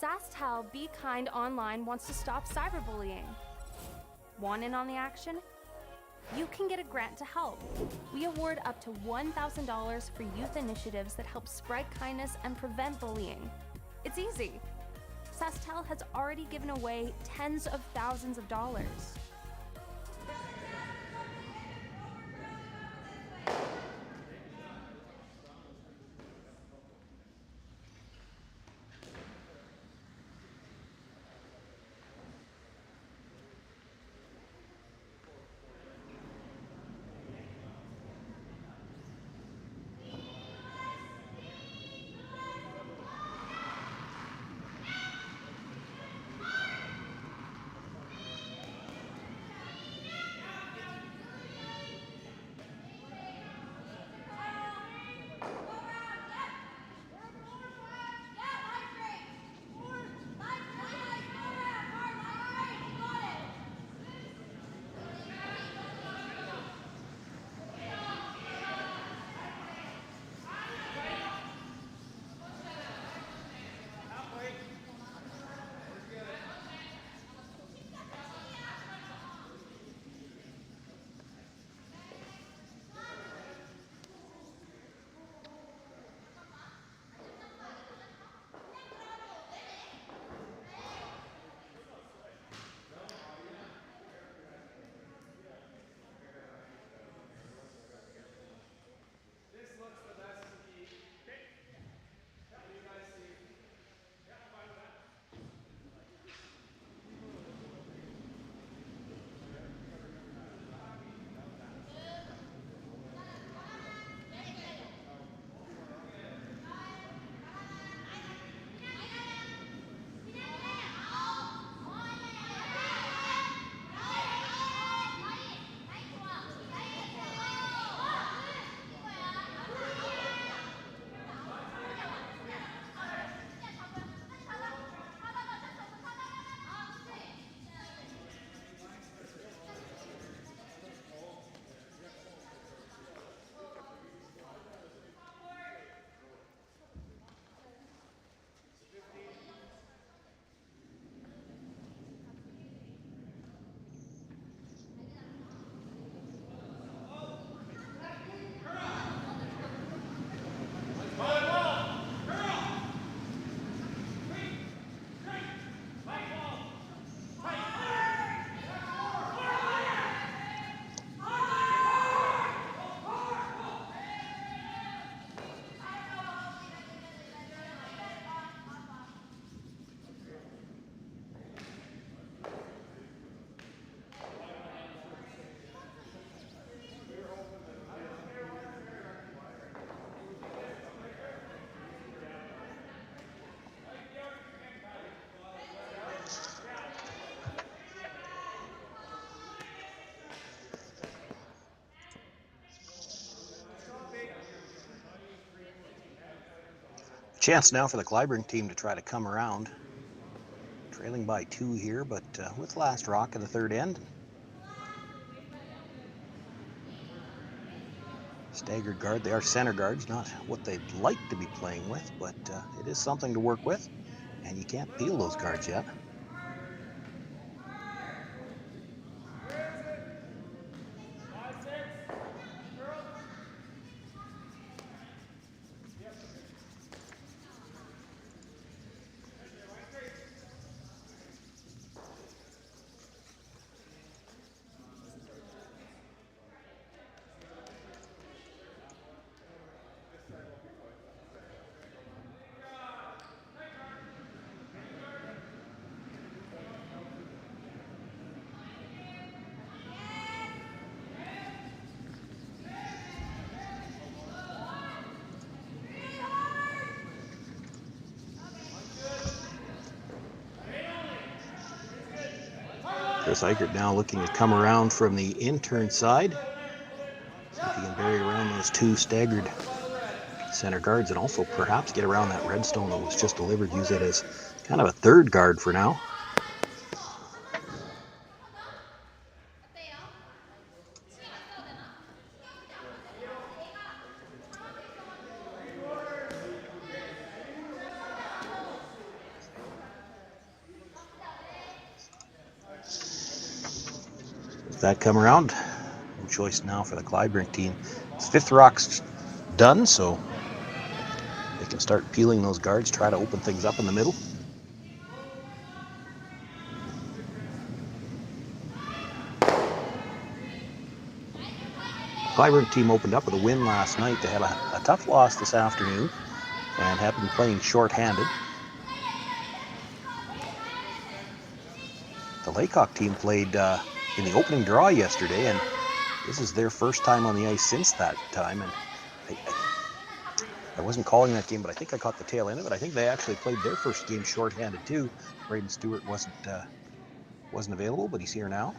SaskTel Be Kind Online wants to stop cyberbullying. Want in on the action? You can get a grant to help. We award up to $1,000 for youth initiatives that help spread kindness and prevent bullying. It's easy. SaskTel has already given away tens of thousands of dollars. Chance now for the Kleibrink team to try to come around. Trailing by 2 here, but with last rock in the third end. Staggered guard, they are center guards, not what they'd like to be playing with, but it is something to work with, and you can't peel those guards yet. Chris Eichert now looking to come around from the intern side. See if he can bury around those 2 staggered center guards and also perhaps get around that redstone that was just delivered. Use it as kind of a third guard for now. That come around. No choice now for the Kleibrink team. Fifth rock's done, so they can start peeling those guards, try to open things up in the middle. Kleibrink team opened up with a win last night. They had a tough loss this afternoon and have been playing short-handed. The Laycock team played in the opening draw yesterday, and this is their first time on the ice since that time. And I wasn't calling that game, but I think I caught the tail end of it. I think they actually played their first game short-handed too. Braden Stewart wasn't available, but he's here now.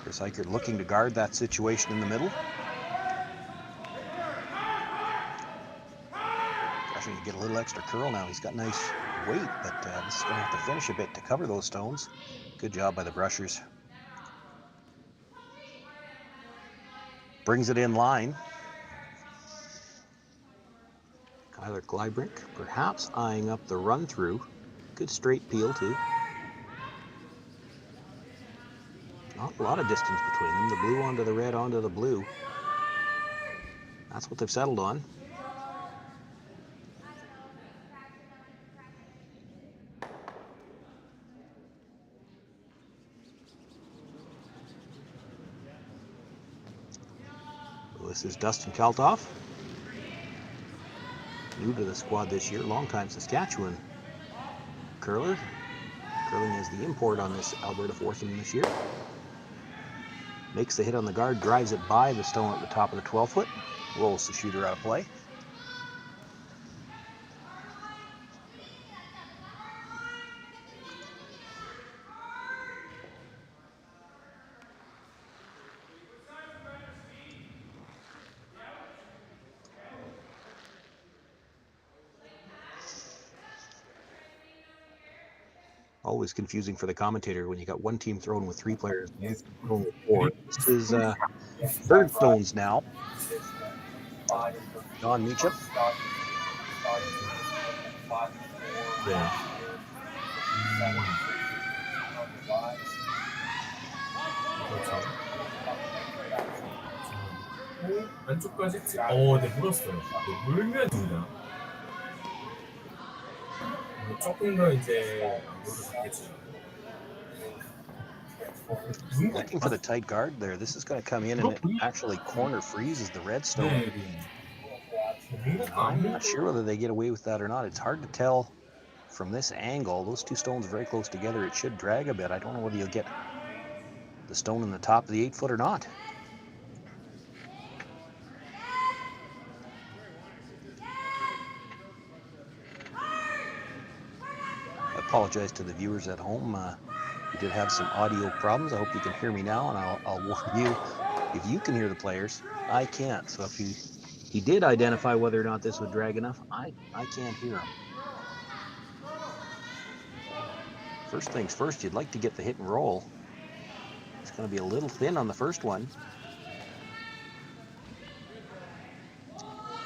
Chris Eichert looking to guard that situation in the middle. Actually, get a little extra curl now. He's got nice weight, but this is going to have to finish a bit to cover those stones. Good job by the Brushers. Brings it in line. Tyler Kleibrink perhaps eyeing up the run through. Good straight peel too. Not a lot of distance between them. The blue onto the red onto the blue. That's what they've settled on. This is Dustin Kaltoff, new to the squad this year, longtime Saskatchewan curler. Curling is the import on this Alberta foursome this year. Makes the hit on the guard, drives it by the stone at the top of the 12-foot, rolls the shooter out of play. Always confusing for the commentator when you got one team thrown with 3 players, one team thrown with 4. This is third stones now. Don Meacham. 네. 안쪽까지 네, 물었어요. 네, 물면 됩니다. 조금 더 이제 물을 받겠죠. Looking for the tight guard there. This is going to come in and it actually corner freezes the redstone. I'm not sure whether they get away with that or not. It's hard to tell from this angle. Those 2 stones are very close together. It should drag a bit. I don't know whether you'll get the stone in the top of the 8-foot or not. I apologize to the viewers at home. We did have some audio problems. I hope you can hear me now, and I'll warn you, if you can hear the players, I can't. So if he did identify whether or not this would drag enough, I can't hear him. First things first, you'd like to get the hit and roll. It's going to be a little thin on the first one.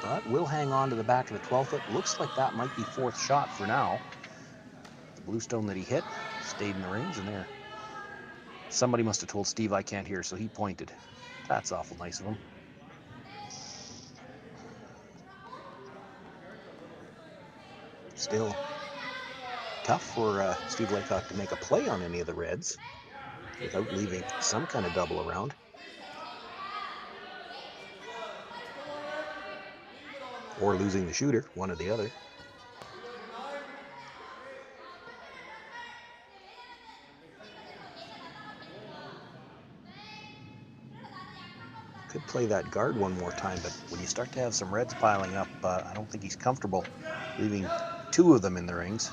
But we'll hang on to the back of the 12-foot. Looks like that might be 4th shot for now. The blue stone that he hit stayed in the rings, and there. Somebody must have told Steve I can't hear, so he pointed. That's awful nice of him. Still tough for Steve Laycock to make a play on any of the Reds without leaving some kind of double around. Or losing the shooter, one or the other. Could play that guard one more time, but when you start to have some Reds piling up, I don't think he's comfortable leaving 2 of them in the rings.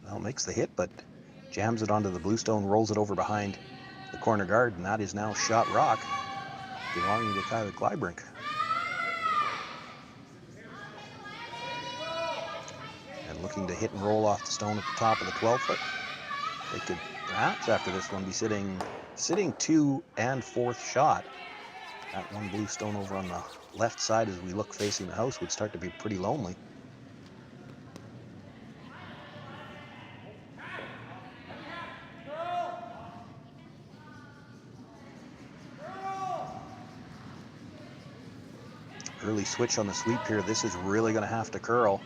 Well, makes the hit, but jams it onto the blue stone, rolls it over behind the corner guard, and that is now shot rock belonging to Tyler Kleibrink. looking to hit and roll off the stone at the top of the 12-foot. They could perhaps, after this one, be sitting 2 and 4th shot. That one blue stone over on the left side as we look facing the house would start to be pretty lonely. Early switch on the sweep here. This is really going to have to curl.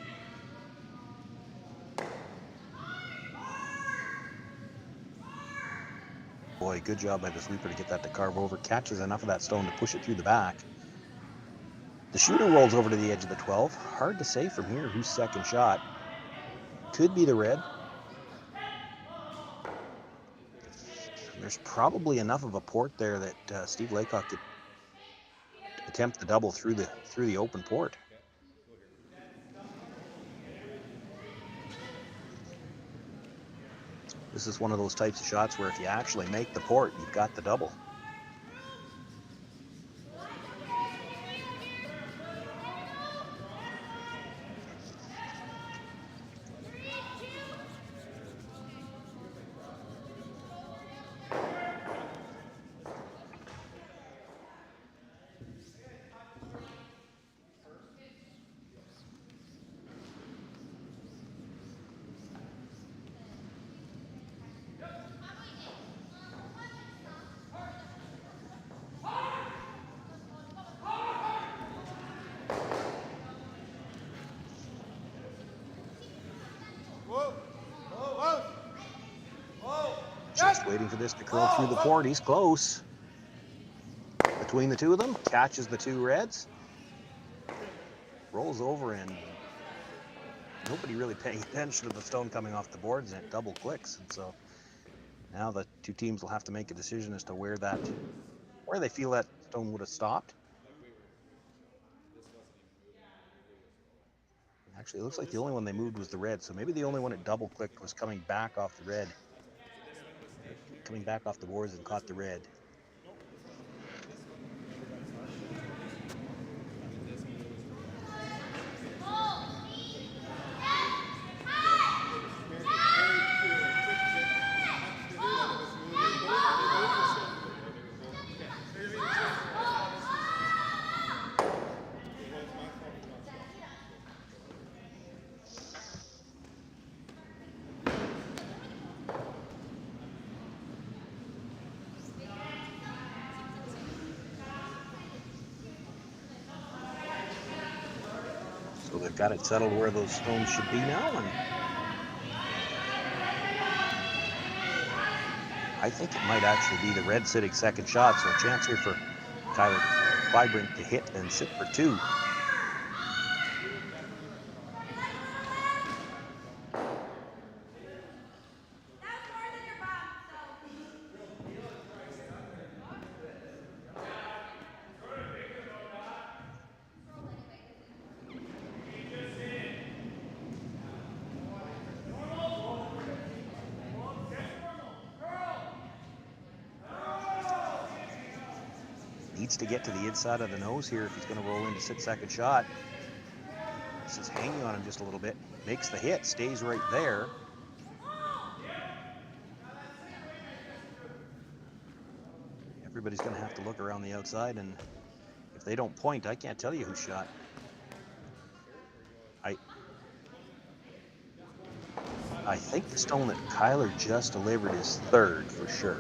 Boy, good job by the sweeper to get that to carve over. Catches enough of that stone to push it through the back. The shooter rolls over to the edge of the 12. Hard to say from here whose second shot. Could be the red. There's probably enough of a port there that Steve Laycock could attempt the double through the open port. This is one of those types of shots where if you actually make the port, you've got the double. Just waiting for this to curl through the port. He's close. Between the two of them, catches the two reds. Rolls over and nobody really paying attention to the stone coming off the boards, and it double clicks. And so now the two teams will have to make a decision as to where they feel that stone would have stopped. Actually, it looks like the only one they moved was the red, so maybe the only one it double clicked was coming back off the red. Coming back off the boards and caught the red. So they've got it settled where those stones should be now, and I think it might actually be the red sitting second shot, so a chance here for Kleibrink to hit and sit for two. Needs to get to the inside of the nose here if he's going to roll in to sit second shot. This is hanging on him just a little bit. Makes the hit, stays right there. Everybody's going to have to look around the outside, and if they don't point, I can't tell you who shot. I think the stone that Kyler just delivered is third for sure.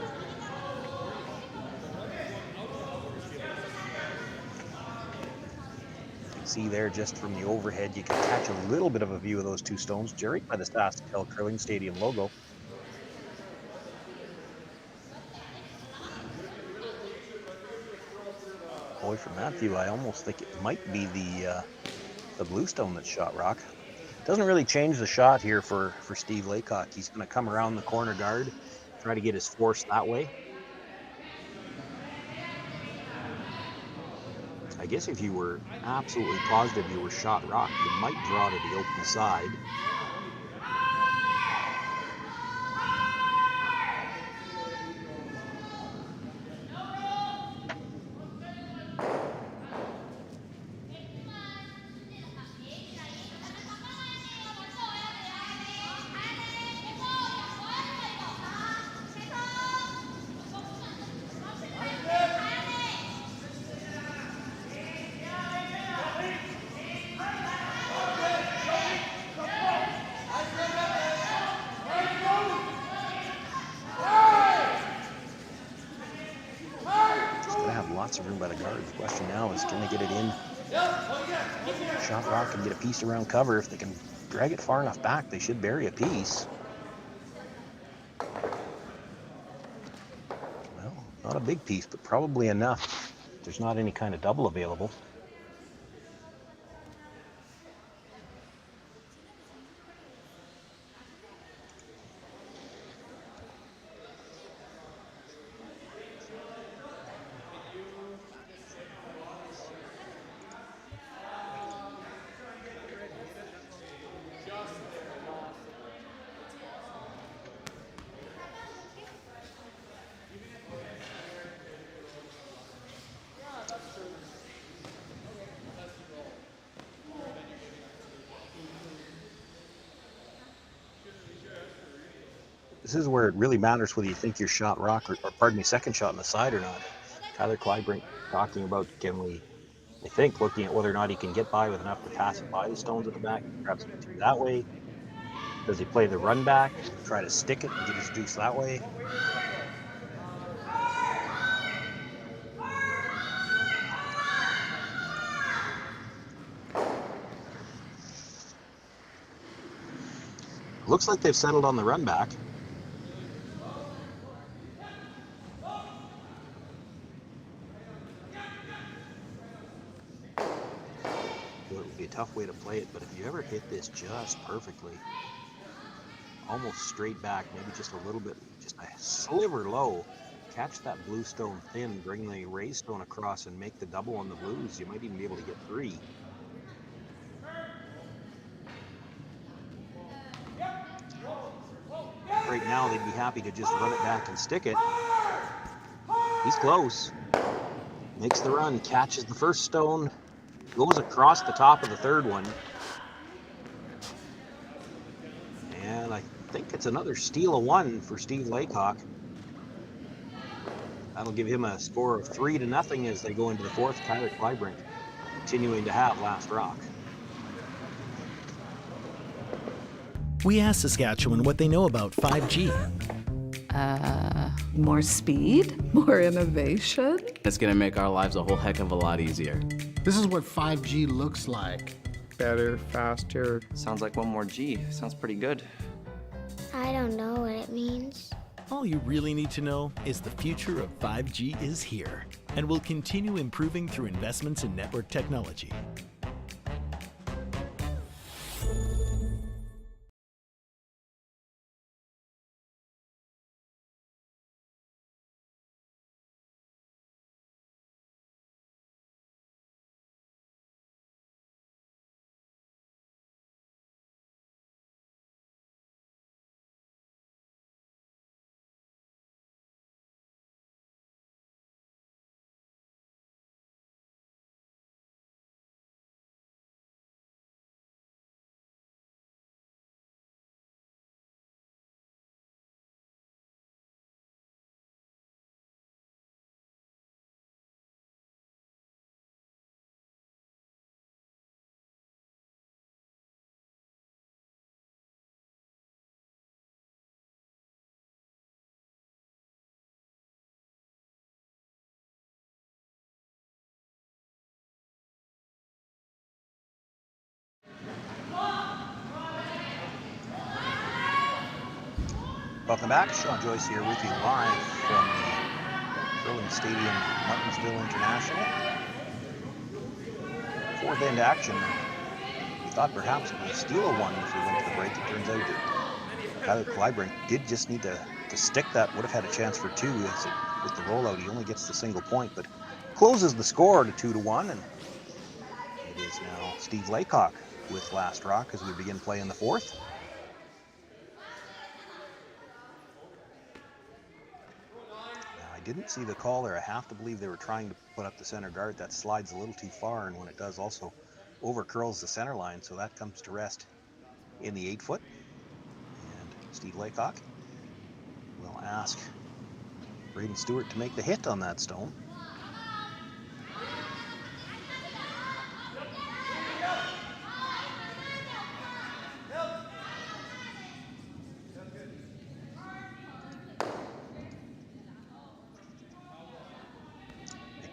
See there just from the overhead, you can catch a little bit of a view of those two stones, Jerry, by the SaskTel Curling Stadium logo. Boy, from that view, I almost think it might be the blue stone that's shot rock. Doesn't really change the shot here for Steve Laycock. He's going to come around the corner guard, try to get his force that way. I guess if you were absolutely positive you were shot rock, you might draw to the open side. lots of room by the guard. The question now is, can they get it in? Shot rock can get a piece around cover. If they can drag it far enough back, they should bury a piece. Well, not a big piece, but probably enough. There's not any kind of double available. This is where it really matters whether you think your shot rock or pardon me, second shot in the side or not. Tyler Kleibrink talking about I think, looking at whether or not he can get by with enough to pass it by the stones at the back, perhaps get through that way. Does he play the run back, try to stick it and get his deuce that way? Looks like they've settled on the run back. It would be a tough way to play it, but if you ever hit this just perfectly, almost straight back, maybe just a little bit, just a sliver low, catch that blue stone thin, bring the raised stone across and make the double on the blues, you might even be able to get 3. Right now, they'd be happy to just run it back and stick it. He's close. Makes the run, catches the first stone, goes across the top of the third one. And I think it's another steal of 1 for Steve Laycock. That'll give him a score of 3-0 as they go into the fourth. Tyler Kleibrink continuing to have last rock. We asked Saskatchewan what they know about 5G. More speed, more innovation. It's gonna make our lives a whole heck of a lot easier. This is what 5G looks like. Better, faster. Sounds like one more G. Sounds pretty good. I don't know what it means. All you really need to know is the future of 5G is here and will continue improving through investments in network technology. Welcome back. Sean Joyce here with you live from the Curling Stadium, Martensville International. Fourth end action. We thought perhaps it would steal a 1 if we went to the break. It turns out that Tyler Kleibrink did just need to stick that. Would have had a chance for 2 with the rollout. He only gets the single point, but closes the score to 2-1. And it is now Steve Laycock with last rock as we begin play in the fourth. Didn't see the call there. I have to believe they were trying to put up the center guard. That slides a little too far, and when it does, also over curls the center line, so that comes to rest in the 8-foot. And Steve Laycock will ask Braden Stewart to make the hit on that stone.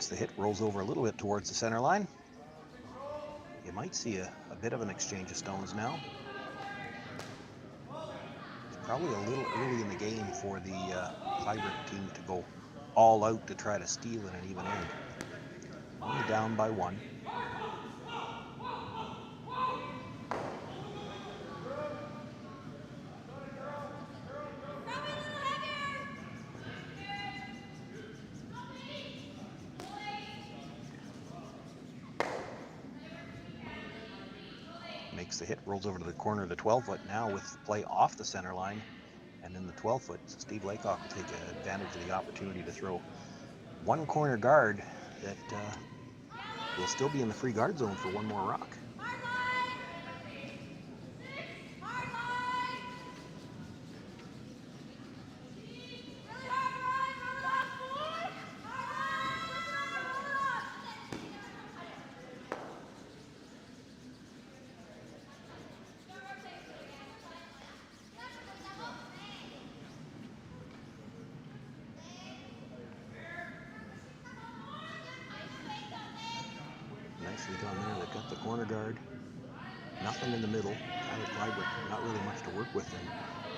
Makes the hit, rolls over a little bit towards the center line. You might see a bit of an exchange of stones now. It's probably a little early in the game for the Kleibrink team to go all out to try to steal in an even end. Only down by 1. Makes the hit, rolls over to the corner of the 12-foot now with play off the center line. And in the 12-foot, Steve Laycock will take advantage of the opportunity to throw one corner guard that will still be in the free guard zone for one more rock. Nicely done there. They've got the corner guard. Nothing in the middle. Tyler Kleibrink, not really much to work with. And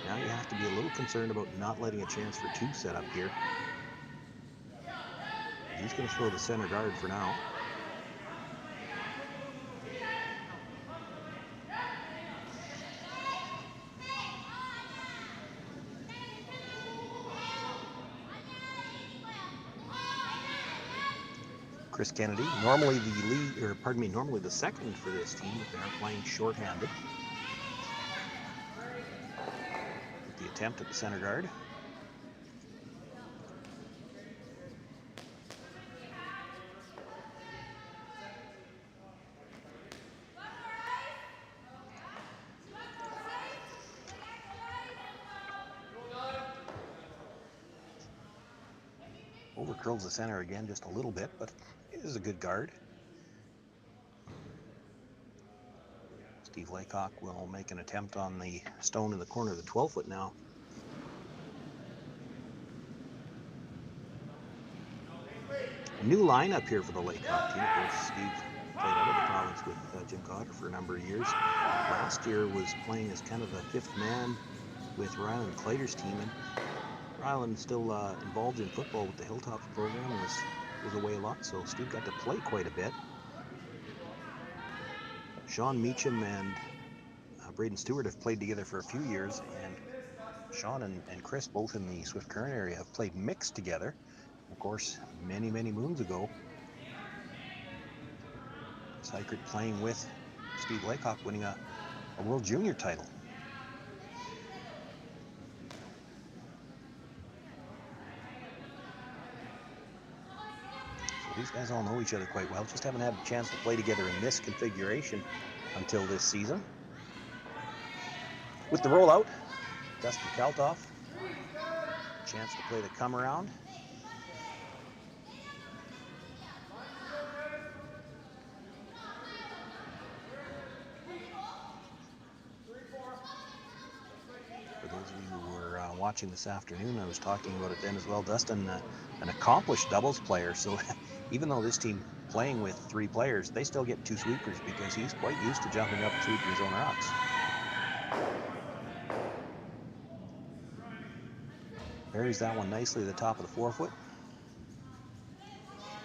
now you have to be a little concerned about not letting a chance for 2 set up here. He's going to throw the center guard for now. Chris Kennedy, normally the lead, or pardon me, normally the second for this team, but they're playing shorthanded. With the attempt at the center guard. Over curls the center again just a little bit, but it is a good guard. Steve Laycock will make an attempt on the stone in the corner of the 12-foot now. A new lineup here for the Laycock team. Of course, Steve played out of the province with Jim Cotter for a number of years. Last year was playing as kind of the 5th man with Ryland Claytor's team. And Ryland still involved in football with the Hilltops program, was away a lot, so Steve got to play quite a bit. Sean Meacham and Braden Stewart have played together for a few years, and Sean and Chris, both in the Swift Current area, have played mixed together. Of course, many, many moons ago, Sykert playing with Steve Laycock, winning a World Junior title. These guys all know each other quite well, just haven't had a chance to play together in this configuration until this season. With the rollout, Dustin Kaltoff, chance to play the come around. For those of you who were watching this afternoon, I was talking about it then as well. Dustin, an accomplished doubles player, so even though this team playing with 3 players, they still get 2 sweepers because he's quite used to jumping up and sweeping his own rocks. Buries that one nicely at the top of the 4-foot.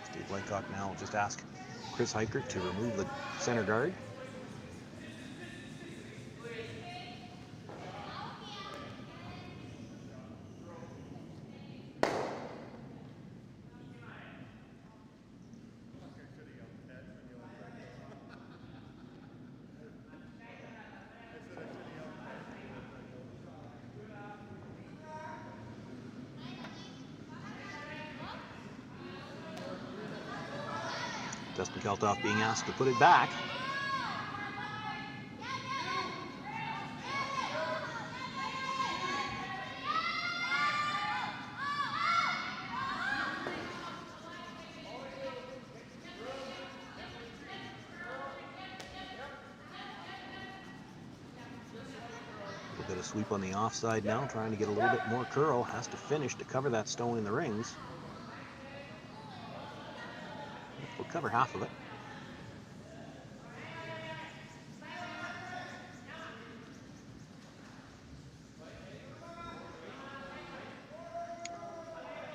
Steve Laycock now will just ask Chris Hykert to remove the center guard. Dustin Kaltoff being asked to put it back. A bit of sweep on the offside now, trying to get a little bit more curl. Has to finish to cover that stone in the rings. We'll cover half of it.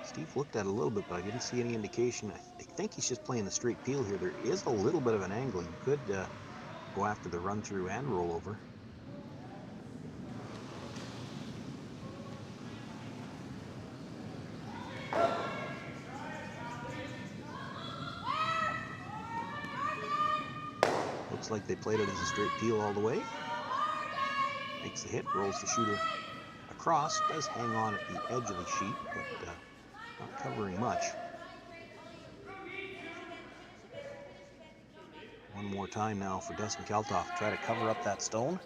Steve looked at it a little bit, but I didn't see any indication. I think he's just playing the straight peel here. There is a little bit of an angle. You could go after the run through and roll over. Looks like they played it as a straight peel all the way. Makes the hit, rolls the shooter across, does hang on at the edge of the sheet, but not covering much. One more time now for Dustin Kaltoff. Try to cover up that stone.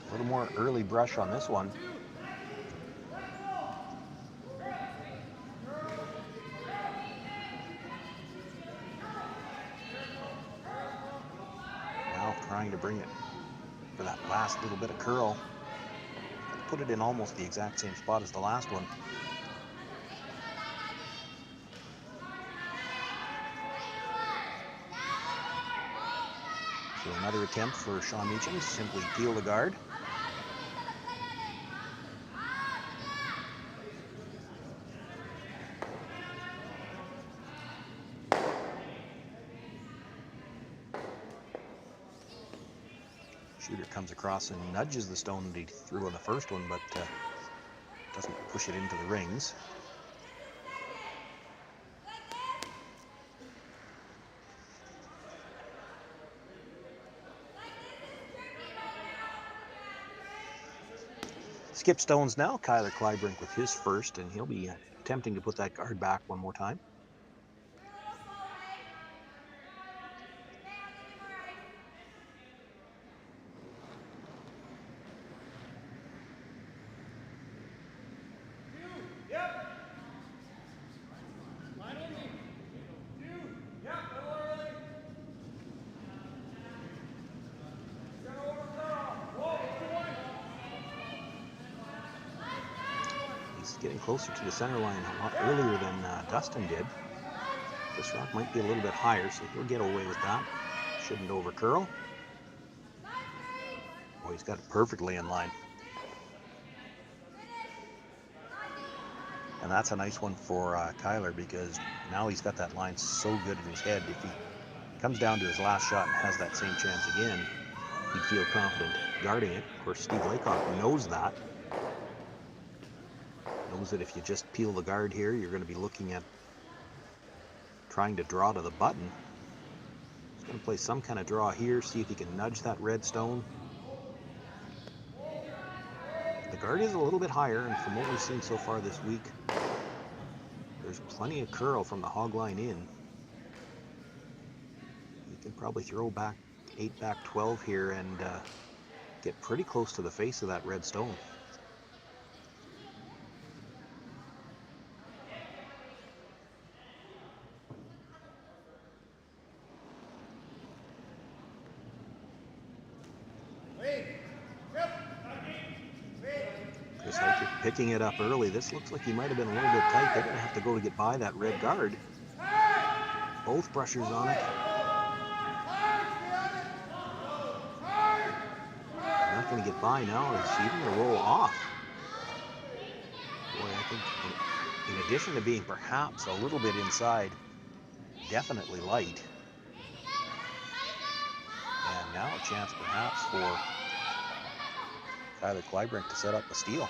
A little more early brush on this one. Trying to bring it for that last little bit of curl. Put it in almost the exact same spot as the last one. So another attempt for Sean Meacham, simply peel the guard. Shooter comes across and nudges the stone that he threw on the first one, but doesn't push it into the rings. Skip stones now. Kyler Kleibrink with his first, and he'll be attempting to put that guard back one more time. Getting closer to the center line a lot earlier than Dustin did. This rock might be a little bit higher, so he'll get away with that. Shouldn't over curl. Oh, he's got it perfectly in line. And that's a nice one for Kyler, because now he's got that line so good in his head. If he comes down to his last shot and has that same chance again, he'd feel confident guarding it. Of course, Steve Laycock knows that. Knows that if you just peel the guard here, you're going to be looking at trying to draw to the button. He's going to play some kind of draw here, see if he can nudge that red stone. The guard is a little bit higher, and from what we've seen so far this week, there's plenty of curl from the hog line in. You can probably throw back 8 back 12 here and get pretty close to the face of that red stone. Picking it up early. This looks like he might have been a little bit tight. They're going to have to go to get by that red guard. Both brushers on it. They're not going to get by now. It's even going to roll off. Boy, I think in addition to being perhaps a little bit inside, definitely light. And now a chance perhaps for Kyler Kleibrink to set up a steal.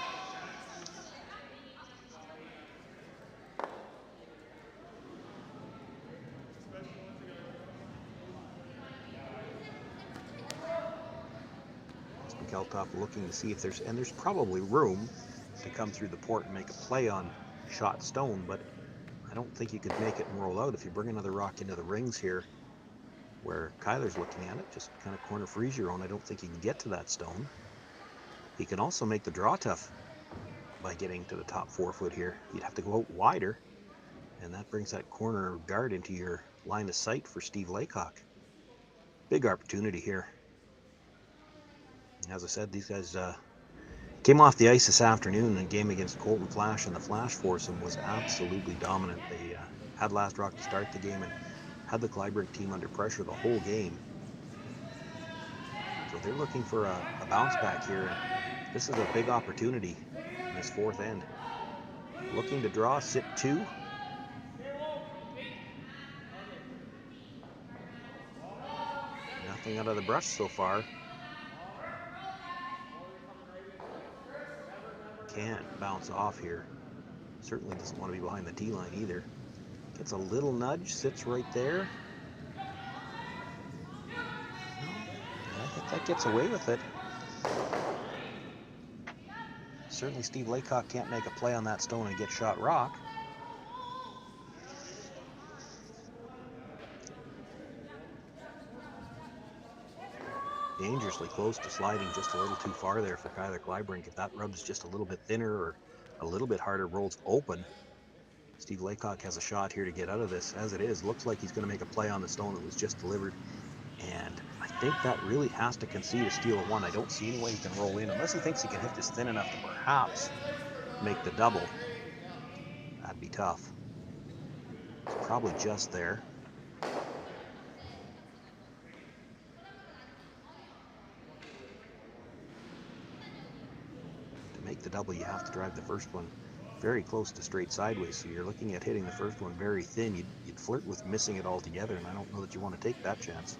Kaltoff looking to see if there's probably room to come through the port and make a play on shot stone, but I don't think you could make it and roll out. If you bring another rock into the rings here where Kyler's looking at it, just kind of corner freeze your own, I don't think you can get to that stone. He can also make the draw tough by getting to the top 4 foot here. You'd have to go out wider, and that brings that corner guard into your line of sight for Steve Laycock. Big opportunity here. As I said, these guys came off the ice this afternoon in a game against Colton Flash, and the Flash foursome was absolutely dominant. They had Last Rock to start the game and had the Kleibrink team under pressure the whole game. So they're looking for a bounce back here, and this is a big opportunity in this fourth end. Looking to draw, sit 2. Nothing out of the brush so far. Can't bounce off here. Certainly doesn't want to be behind the T line either. Gets a little nudge, sits right there. I think that gets away with it. Certainly Steve Laycock can't make a play on that stone and get shot rock. Dangerously close to sliding just a little too far there for Kleibrink. If that rub's just a little bit thinner or a little bit harder, rolls open, Steve Laycock has a shot here to get out of this. As it is, looks like he's going to make a play on the stone that was just delivered. And I think that really has to concede a steal of 1. I don't see any way he can roll in unless he thinks he can hit this thin enough to perhaps make the double. That'd be tough. It's probably just there. To make the double, you have to drive the first one very close to straight sideways, so you're looking at hitting the first one very thin. You'd flirt with missing it altogether, and I don't know that you want to take that chance.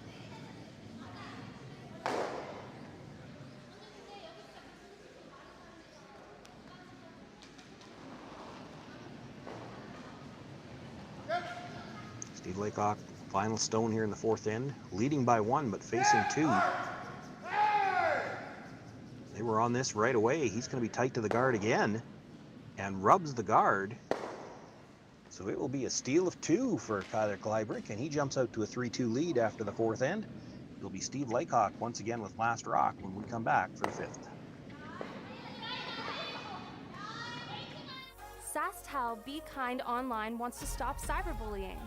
Steve Laycock, final stone here in the fourth end, leading by 1, but facing 2. They were on this right away. He's going to be tight to the guard again and rubs the guard. So it will be a steal of 2 for Kleibrink, and he jumps out to a 3-2 lead after the fourth end. It'll be Steve Laycock once again with Last Rock when we come back for the fifth. SaskTel Be Kind Online wants to stop cyberbullying.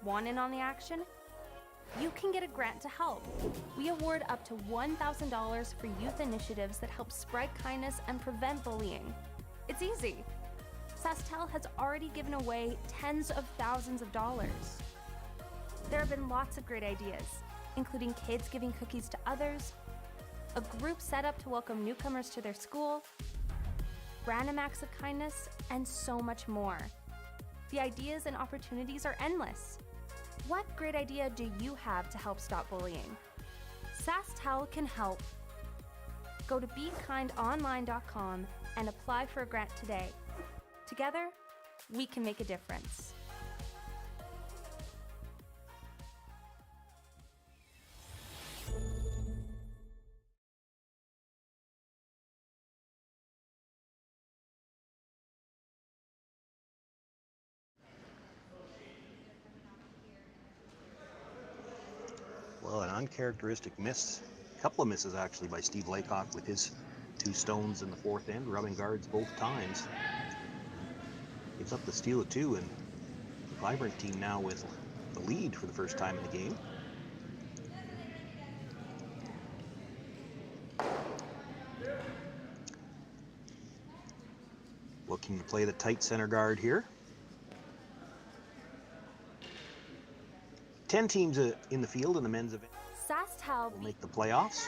Want in on the action? You can get a grant to help. We award up to $1,000 for youth initiatives that help spread kindness and prevent bullying. It's easy. SaskTel has already given away tens of thousands of dollars. There have been lots of great ideas, including kids giving cookies to others, a group set up to welcome newcomers to their school, random acts of kindness, and so much more. The ideas and opportunities are endless. What great idea do you have to help stop bullying? SaskTel can help. Go to BeKindOnline.com and apply for a grant today. Together, we can make a difference. Well, an uncharacteristic miss, a couple of misses actually by Steve Laycock with his 2 stones in the fourth end, rubbing guards both times. Gives up the steal of 2, and the Kleibrink team now with the lead for the first time in the game. Looking to play the tight center guard here. 10 teams in the field in the men's event SaskTel will make the playoffs.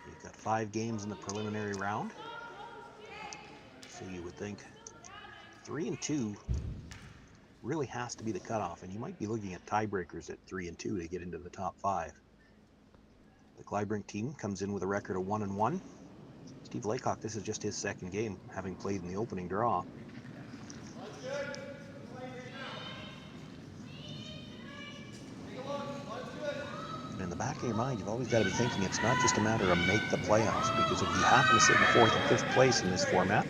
You've got 5 games in the preliminary round. So you would think 3-2 really has to be the cutoff, and you might be looking at tiebreakers at 3-2 to get into the top 5. The Kleibrink team comes in with a record of 1-1. Steve Laycock, this is just his second game, having played in the opening draw. And in the back of your mind, you've always got to be thinking it's not just a matter of make the playoffs, because if you happen to sit in 4th and 5th place in this format,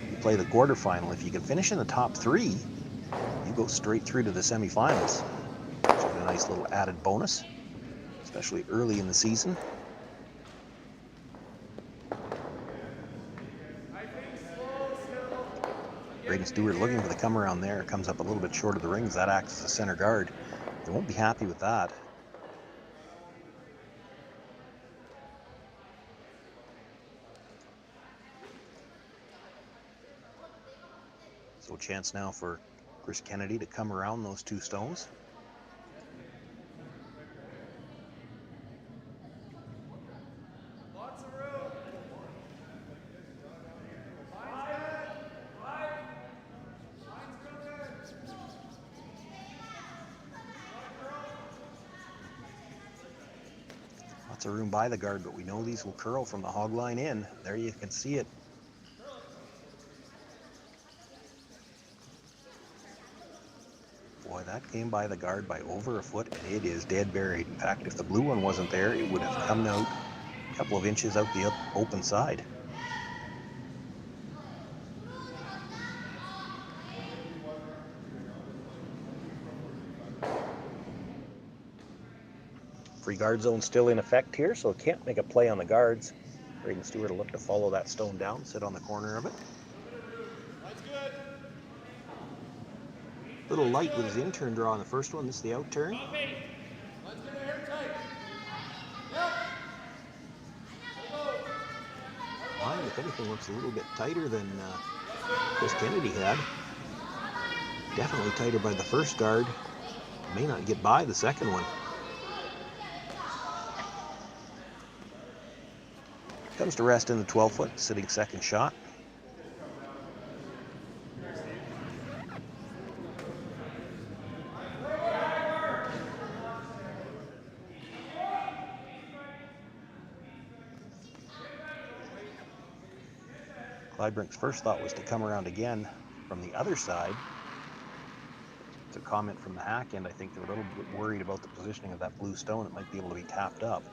you play the quarterfinal. If you can finish in the top 3, you go straight through to the semifinals. Which is a nice little added bonus, especially early in the season. Braden Stewart looking for the come around there, comes up a little bit short of the rings. That acts as a center guard. They won't be happy with that. So a chance now for Chris Kennedy to come around those two stones. Lots of room by the guard, but we know these will curl from the hog line in. There you can see it. Boy, that came by the guard by over a foot, and it is dead buried. In fact, if the blue one wasn't there, it would have come out a couple of inches out the open side. Free guard zone still in effect here, so it can't make a play on the guards. Braden Stewart will look to follow that stone down, sit on the corner of it. Little light with his in-turn draw on the first one. This is the out-turn. Line, if anything, looks a little bit tighter than Chris Kennedy had. Definitely tighter by the first guard. May not get by the second one. Comes to rest in the 12-foot, sitting second shot. Kleibrink's first thought was to come around again from the other side. It's a comment from the hack end. I think they're a little bit worried about the positioning of that blue stone. It might be able to be tapped up.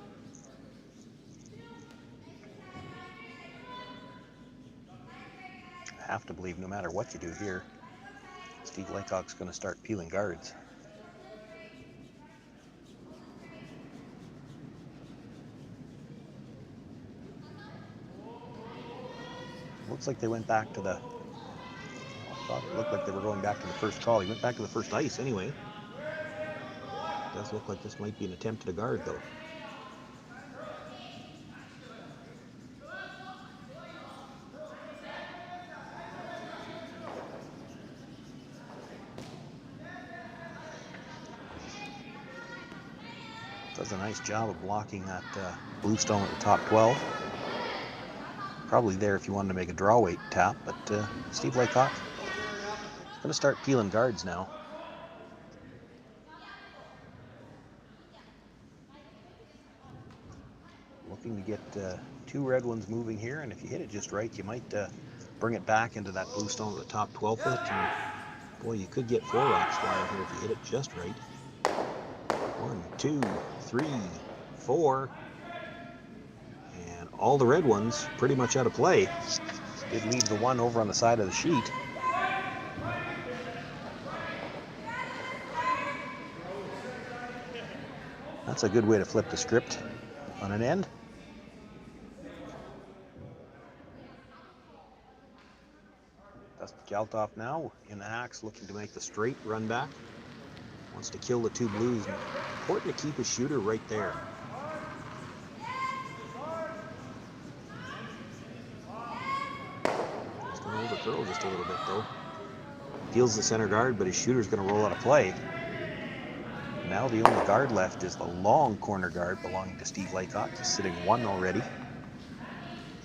I have to believe no matter what you do here, Steve Laycock's going to start peeling guards. Looks like they went back to the, I thought it looked like they were going back to the first call. He went back to the first ice anyway. It does look like this might be an attempt at a guard though. Does a nice job of blocking that blue stone at the top 12. Probably there if you wanted to make a draw weight tap, but Steve Laycock is going to start peeling guards now. Looking to get two red ones moving here, and if you hit it just right, you might bring it back into that blue stone at the top 12 foot. And boy, you could get 4 rocks flying here if you hit it just right. 1, 2, 3, 4. And all the red ones pretty much out of play. Did leave the one over on the side of the sheet. That's a good way to flip the script on an end. Dustin Kaltoff now in the hacks, looking to make the straight run back. Wants to kill the two blues. Important to keep his shooter right there. He's going to overthrow just a little bit though. Feels the center guard, but his shooter's going to roll out of play. Now the only guard left is the long corner guard belonging to Steve Laycock. He's sitting 1 already.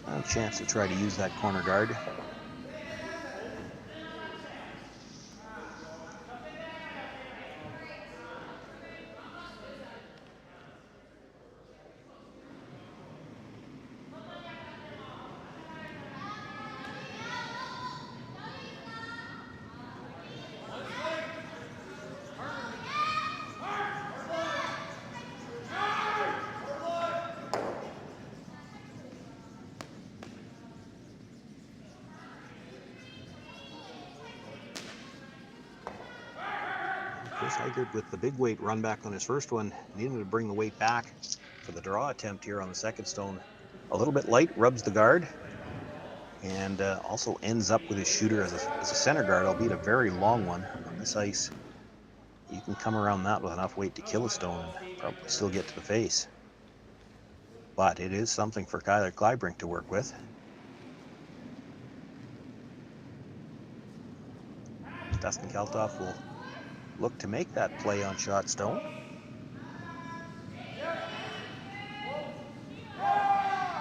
A chance to try to use that corner guard. Chris Heigert with the big weight run back on his first one, needing to bring the weight back for the draw attempt here on the second stone. A little bit light, rubs the guard, and also ends up with his shooter as a center guard, albeit a very long one. On this ice, you can come around that with enough weight to kill a stone and probably still get to the face. But it is something for Kleibrink to work with. Dustin Keltoff will look to make that play on shot stone.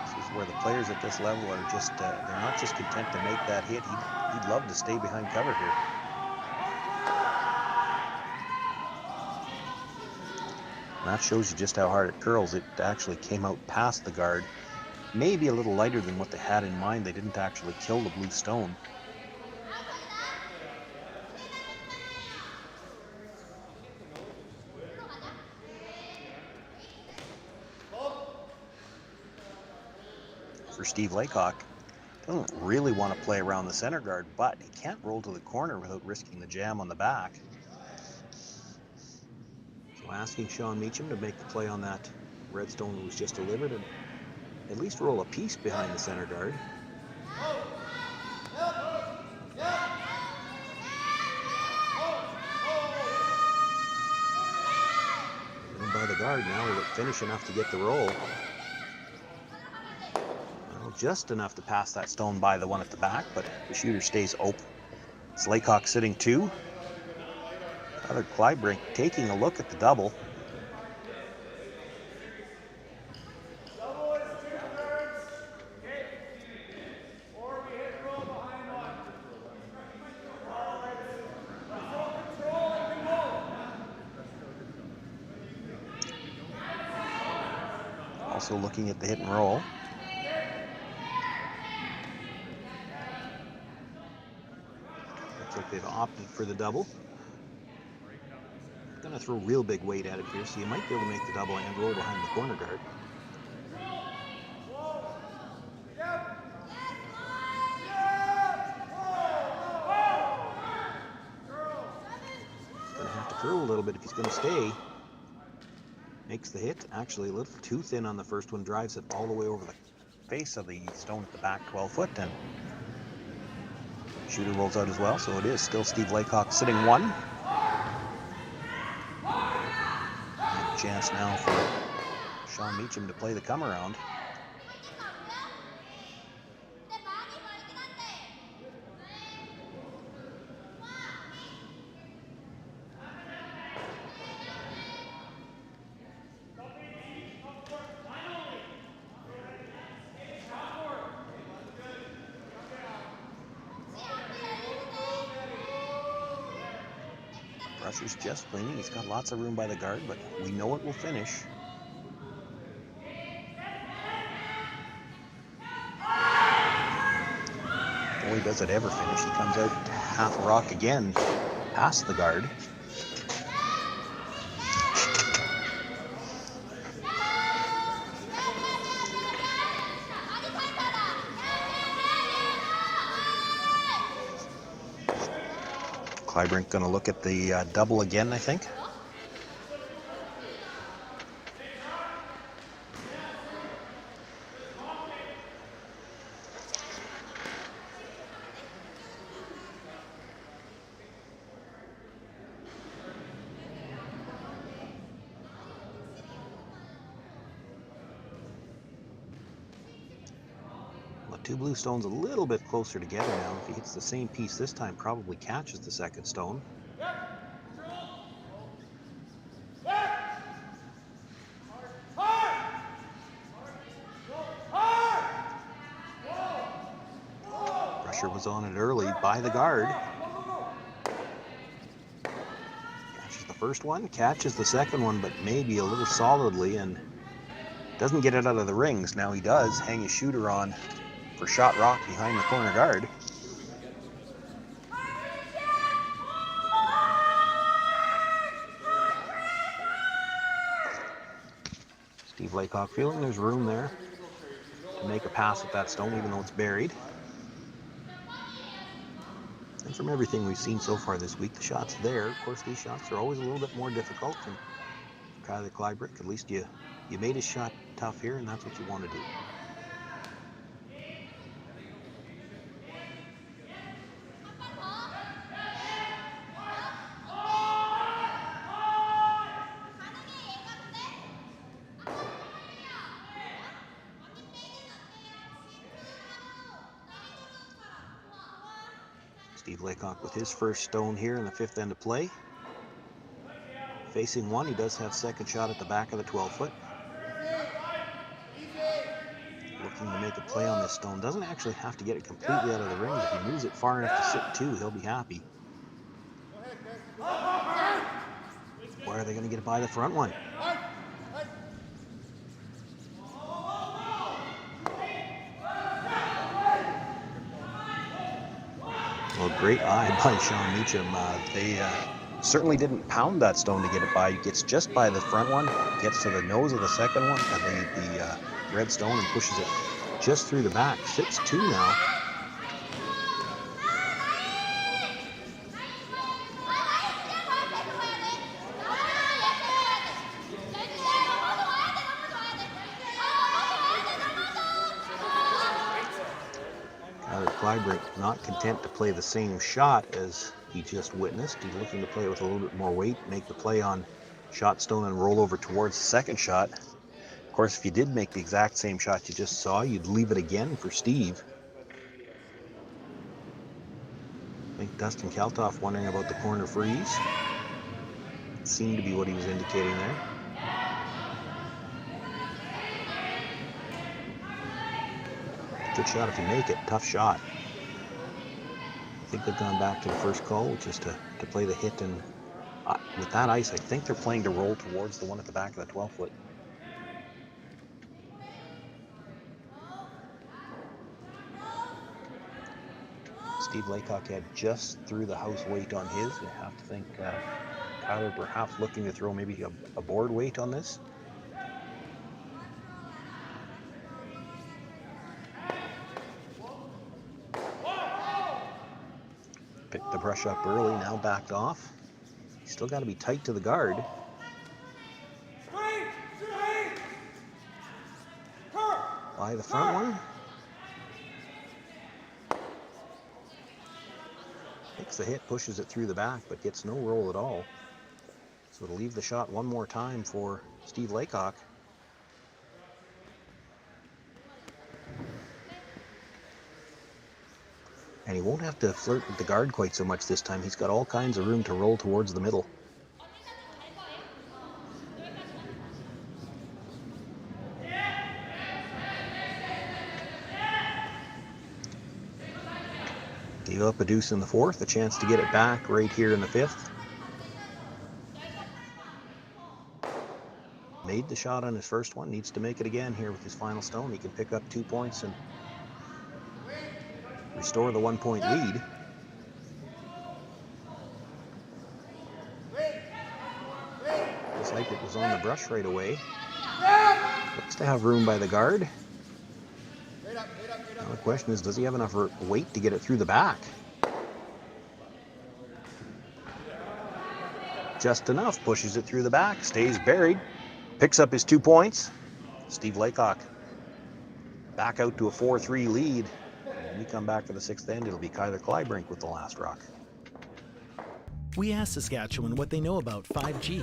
This is where the players at this level are just, they're not just content to make that hit. He'd love to stay behind cover here. And that shows you just how hard it curls. It actually came out past the guard. Maybe a little lighter than what they had in mind. They didn't actually kill the blue stone. For Steve Laycock, doesn't really want to play around the center guard, but he can't roll to the corner without risking the jam on the back. So asking Sean Meacham to make the play on that redstone that was just delivered and at least roll a piece behind the center guard. And by the guard now, will it finish enough to get the roll? Well, just enough to pass that stone by the one at the back, but the shooter stays open. It's Laycock sitting 2. Tyler Kleibrink taking a look at the double. Also looking at the hit and roll. Looks like they've opted for the double. Gonna throw real big weight at it here, so you might be able to make the double and roll behind the corner guard. Gonna have to curl a little bit if he's gonna stay. Makes the hit, actually a little too thin on the first one, drives it all the way over the face of the stone at the back 12 foot, and shooter rolls out as well, so it is still Steve Laycock sitting 1. And a chance now for Sean Meacham to play the come around. Brusher's just cleaning. He's got lots of room by the guard, but we know it will finish. Boy, does it ever finish. He comes out half a rock again, past the guard. Kleibrink going to look at the double again, I think. Two blue stones a little bit closer together now. If he hits the same piece this time, probably catches the second stone. Pressure was on it early by the guard. Catches the first one, catches the second one, but maybe a little solidly, and doesn't get it out of the rings. Now he does hang his shooter on for shot rock behind the corner guard. Steve Laycock feeling there's room there to make a pass at that stone, even though it's buried. And from everything we've seen so far this week, the shot's there. Of course, these shots are always a little bit more difficult. And Tyler Kleibrink, at least you made his shot tough here, and that's what you want to do. Steve Laycock with his first stone here in the fifth end of play. Facing one, he does have second shot at the back of the 12-foot. Looking to make a play on this stone. Doesn't actually have to get it completely out of the ring. If he moves it far enough to sit two, he'll be happy. Or are they going to get it by the front one? Well, great eye by Sean Meacham. They certainly didn't pound that stone to get it by. He gets just by the front one, gets to the nose of the second one, and the red stone, and pushes it just through the back. Sits two now. Kleibrink not content to play the same shot as he just witnessed. He's looking to play it with a little bit more weight, make the play on shot stone and roll over towards the second shot. Of course, if you did make the exact same shot you just saw, you'd leave it again for Steve. I think Dustin Kaltoff wondering about the corner freeze. It seemed to be what he was indicating there. Good shot if you make it, tough shot. I think they've gone back to the first call, which is to play the hit, and with that ice, I think they're playing to roll towards the one at the back of the 12-foot. Steve Laycock had just threw the house weight on his. You have to think Tyler perhaps looking to throw maybe a board weight on this. Picked the brush up early, now backed off. Still got to be tight to the guard. By the front one. Takes the hit, pushes it through the back, but gets no roll at all. So it'll leave the shot one more time for Steve Laycock. And he won't have to flirt with the guard quite so much this time. He's got all kinds of room to roll towards the middle. Gave up a deuce in the fourth, a chance to get it back right here in the fifth. Made the shot on his first one, needs to make it again here with his final stone. He can pick up 2 points and restore the 1-point lead. Looks like it was on the brush right away. Looks to have room by the guard. Now the question is, does he have enough weight to get it through the back? Just enough, pushes it through the back, stays buried, picks up his 2 points. Steve Laycock back out to a 4-3 lead. When we come back for the sixth end, it'll be Kleibrink with the last rock. We asked Saskatchewan what they know about 5G.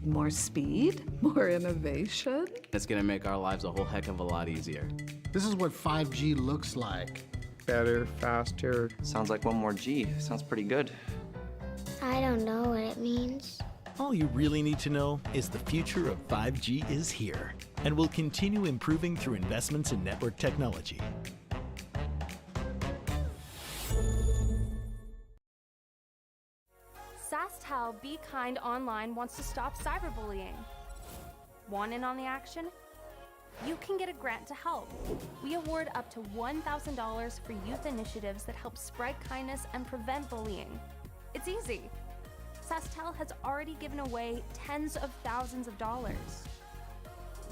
More speed? More innovation? It's gonna make our lives a whole heck of a lot easier. This is what 5G looks like. Better, faster. Sounds like one more G. Sounds pretty good. I don't know what it means. All you really need to know is the future of 5G is here and will continue improving through investments in network technology. SaskTel Be Kind Online wants to stop cyberbullying. Want in on the action? You can get a grant to help. We award up to $1,000 for youth initiatives that help spread kindness and prevent bullying. It's easy. SaskTel has already given away tens of thousands of dollars.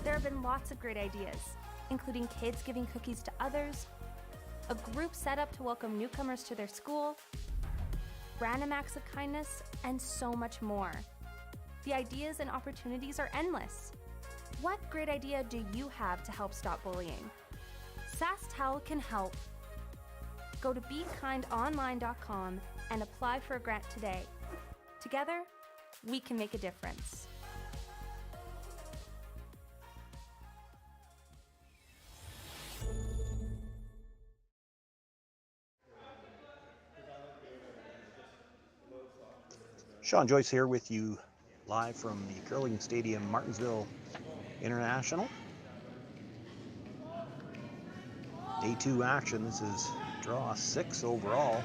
There have been lots of great ideas, including kids giving cookies to others, a group set up to welcome newcomers to their school, random acts of kindness, and so much more. The ideas and opportunities are endless. What great idea do you have to help stop bullying? SaskTel can help. Go to BeKindOnline.com and apply for a grant today. Together, we can make a difference. Sean Joyce here with you live from the curling stadium, Martensville International. Day 2 action. This is draw 6 overall.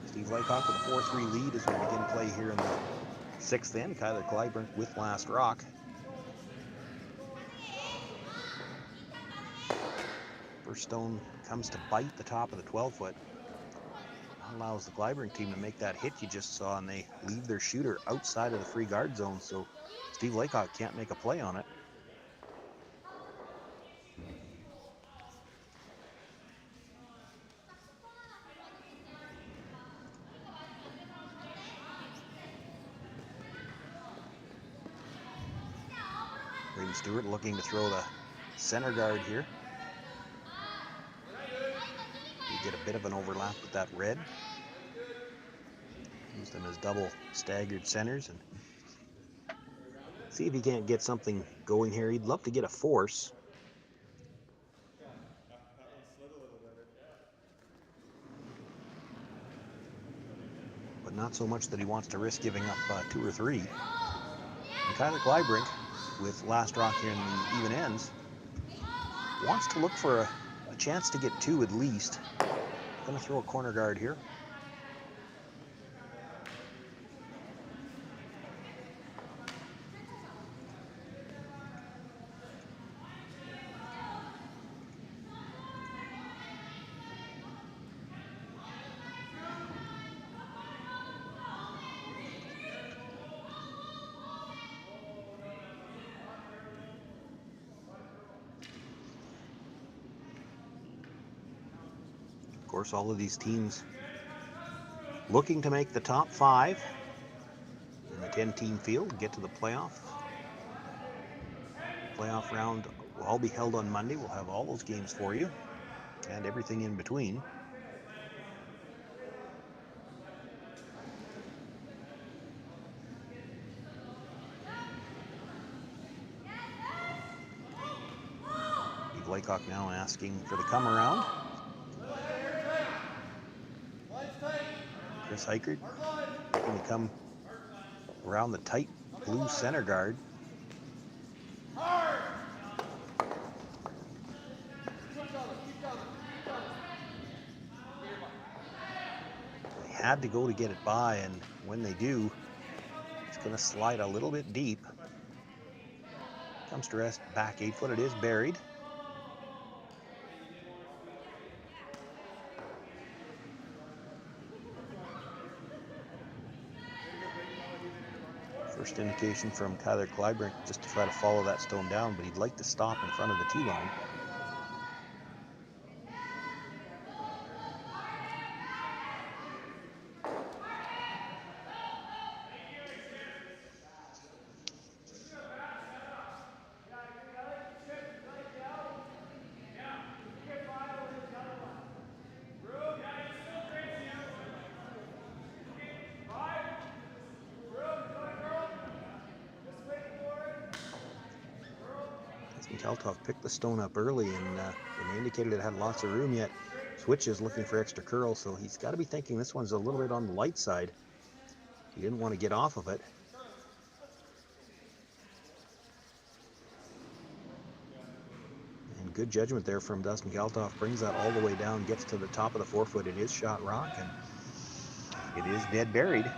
Steve Laycock with a 4-3 lead as we begin play here in the 6th inning. Kleibrink with last rock. First stone comes to bite the top of the 12-foot. Allows the Kleibrink team to make that hit you just saw, and they leave their shooter outside of the free guard zone, so Steve Laycock can't make a play on it. Brady Stewart looking to throw the center guard here. You get a bit of an overlap with that red. Use them as double staggered centers and see if he can't get something going here. He'd love to get a force. But not so much that he wants to risk giving up 2 or 3. And Kleibrink, with last rock here in the even ends, wants to look for a chance to get 2 at least. Gonna throw a corner guard here. Of course, all of these teams looking to make the top 5 in the 10-team field, get to the playoff. Playoff round will all be held on Monday. We'll have all those games for you and everything in between. Steve Laycock now asking for the come around. Chris Eichert looking to come around the tight blue center guard. They had to go to get it by, and when they do, it's going to slide a little bit deep. Comes to rest back 8 foot. It is buried. First indication from Kleibrink just to try to follow that stone down, but he'd like to stop in front of the tee line. Kaltoff picked the stone up early, and they indicated it had lots of room, yet Switch is looking for extra curl, so he's got to be thinking this one's a little bit on the light side. He didn't want to get off of it. And good judgment there from Dustin Kaltoff. Brings that all the way down, gets to the top of the 4 foot. It is shot rock, and it is dead buried.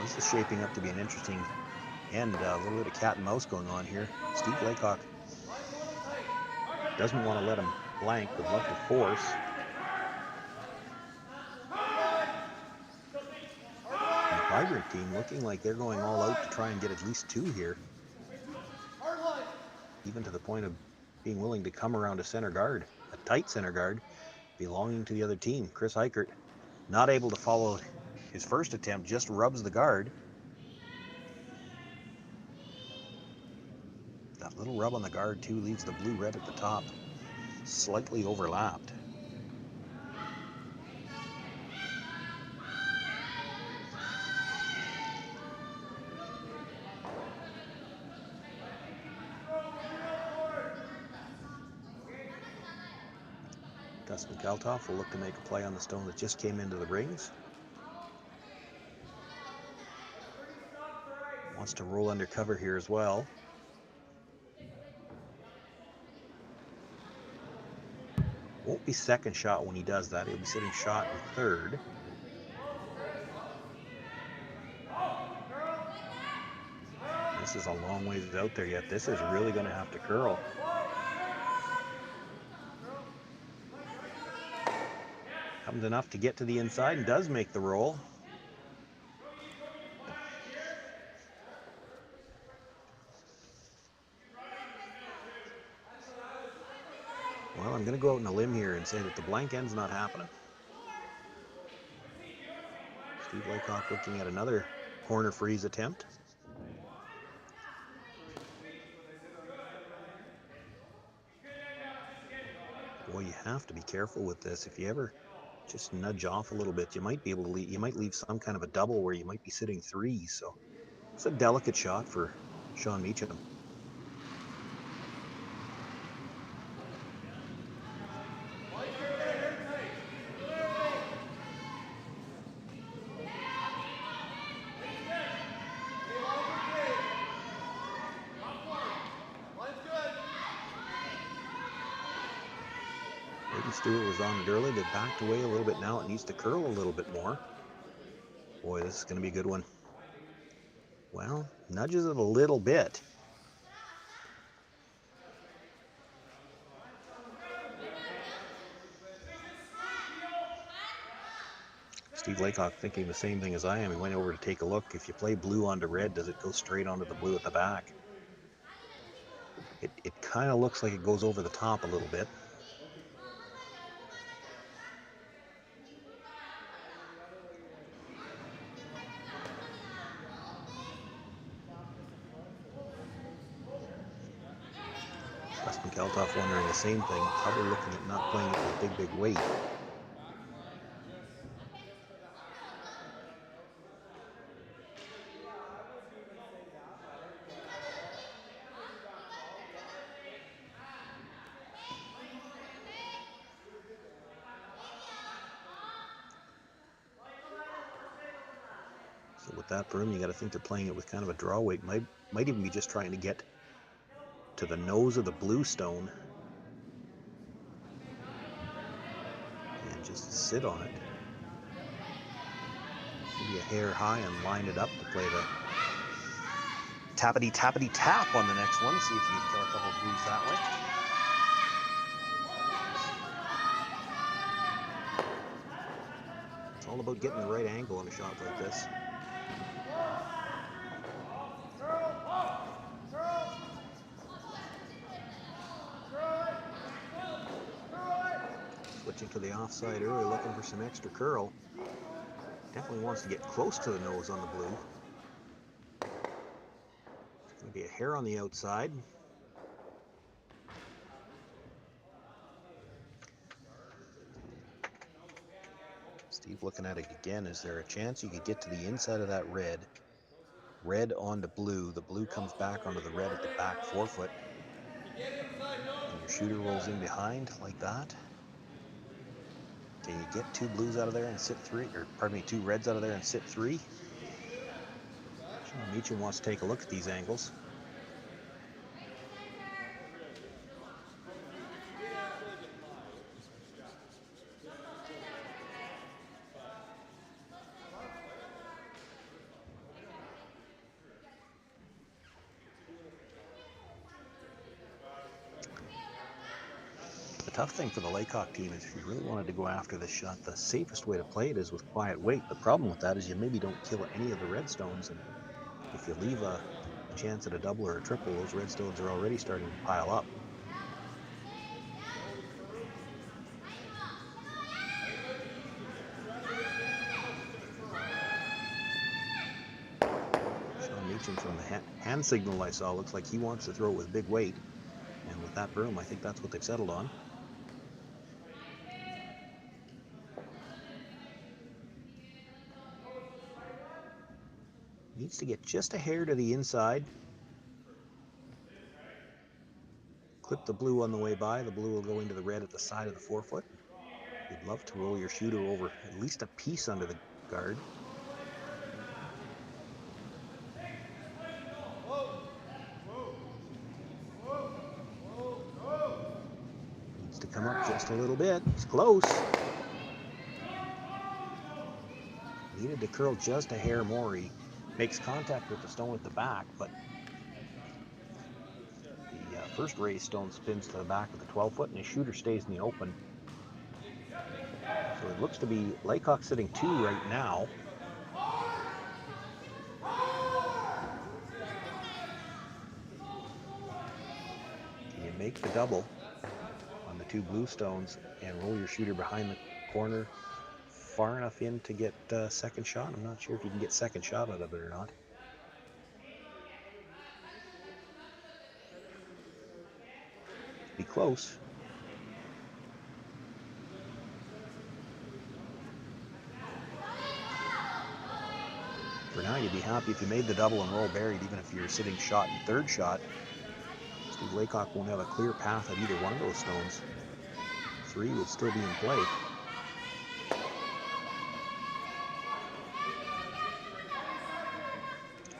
This is shaping up to be an interesting end. A little bit of cat and mouse going on here. Steve Laycock doesn't want to let him blank, would love to force. The Kleibrink team looking like they're going all out to try and get at least 2 here. Even to the point of being willing to come around a center guard, a tight center guard, belonging to the other team. Chris Eichert not able to follow his first attempt, just rubs the guard. That little rub on the guard too leaves the blue-red at the top slightly overlapped. Dustin Kaltoff will look to make a play on the stone that just came into the rings. Wants to roll under cover here as well. Won't be second shot when he does that. He'll be sitting shot in third. This is a long ways out there yet. This is really going to have to curl. Comes enough to get to the inside and does make the roll. Well, I'm going to go out on a limb here and say that the blank end's not happening. Steve Laycock looking at another corner freeze attempt. Boy, you have to be careful with this. If you ever just nudge off a little bit, you might be able to leave, you might leave some kind of a double where you might be sitting three. So it's a delicate shot for Sean Meacham. Stewart was on it early. They backed away a little bit now. It needs to curl a little bit more. Boy, this is going to be a good one. Well, nudges it a little bit. Steve Laycock thinking the same thing as I am. He went over to take a look. If you play blue onto red, does it go straight onto the blue at the back? It kind of looks like it goes over the top a little bit. Dustin Kaltoff wondering the same thing, probably looking at not playing it with big weight. So with that broom, you got to think they're playing it with kind of a draw weight. Might even be just trying to get to the nose of the blue stone and just sit on it. Maybe a hair high and line it up to play the tappity tap on the next one. See if you can kill a couple of blues that way. It's all about getting the right angle on a shot like this. Switching to the offside early, looking for some extra curl. Definitely wants to get close to the nose on the blue. It's going to be a hair on the outside. Steve looking at it again. Is there a chance you could get to the inside of that red? Red onto blue. The blue comes back onto the red at the back forefoot. And your shooter rolls in behind like that. Can you get two blues out of there and sit three? Or pardon me, two reds out of there and sit three? Sean Meacham wants to take a look at these angles. The tough thing for the Laycock team is if you really wanted to go after this shot, the safest way to play it is with quiet weight. The problem with that is you maybe don't kill any of the red stones, and if you leave a chance at a double or a triple, those red stones are already starting to pile up. Sean Meacham from the hand signal I saw looks like he wants to throw it with big weight, and with that broom, I think that's what they've settled on. Needs to get just a hair to the inside. Clip the blue on the way by. The blue will go into the red at the side of the forefoot. You'd love to roll your shooter over at least a piece under the guard. Needs to come up just a little bit. He's close. Needed to curl just a hair more. He makes contact with the stone at the back, but the first raised stone spins to the back of the 12-foot, and his shooter stays in the open. So it looks to be Laycock sitting 2 right now. Can you make the double on the 2 blue stones and roll your shooter behind the corner far enough in to get second shot? I'm not sure if you can get second shot out of it or not. Be close. For now, you'd be happy if you made the double and roll buried, even if you're sitting shot in third shot. Steve Laycock won't have a clear path at either one of those stones. 3 would still be in play.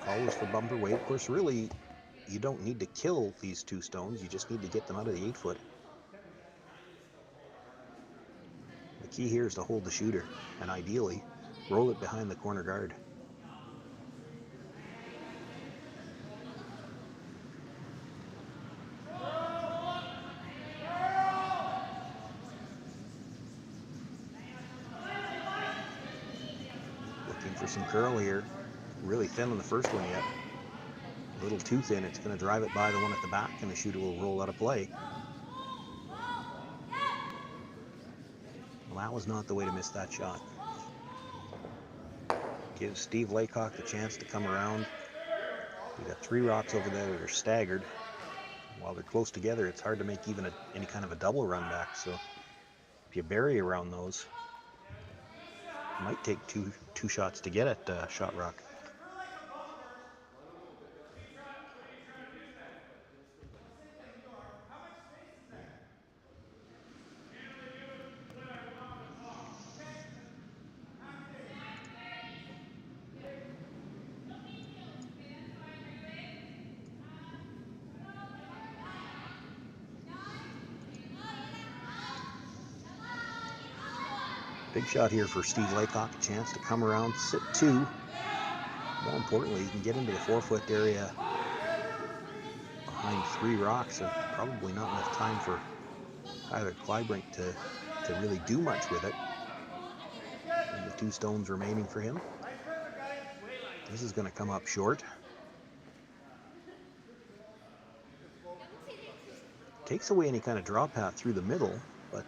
Always for bumper weight. Of course, really, you don't need to kill these 2 stones. You just need to get them out of the 8-foot. The key here is to hold the shooter, and ideally, roll it behind the corner guard. Looking for some curl here. Really thin on the first one yet. A little too thin. It's going to drive it by the one at the back, and the shooter will roll out of play. Well, that was not the way to miss that shot. Gives Steve Laycock the chance to come around. You got 3 rocks over there that are staggered. While they're close together, it's hard to make even any kind of a double run back. So if you bury around those, it might take two shots to get at shot rock. Big shot here for Steve Laycock, a chance to come around, sit 2. More importantly, you can get into the 4-foot area behind 3 rocks, and probably not enough time for either Kleibrink to really do much with it. And the 2 stones remaining for him. This is going to come up short. Takes away any kind of draw path through the middle, but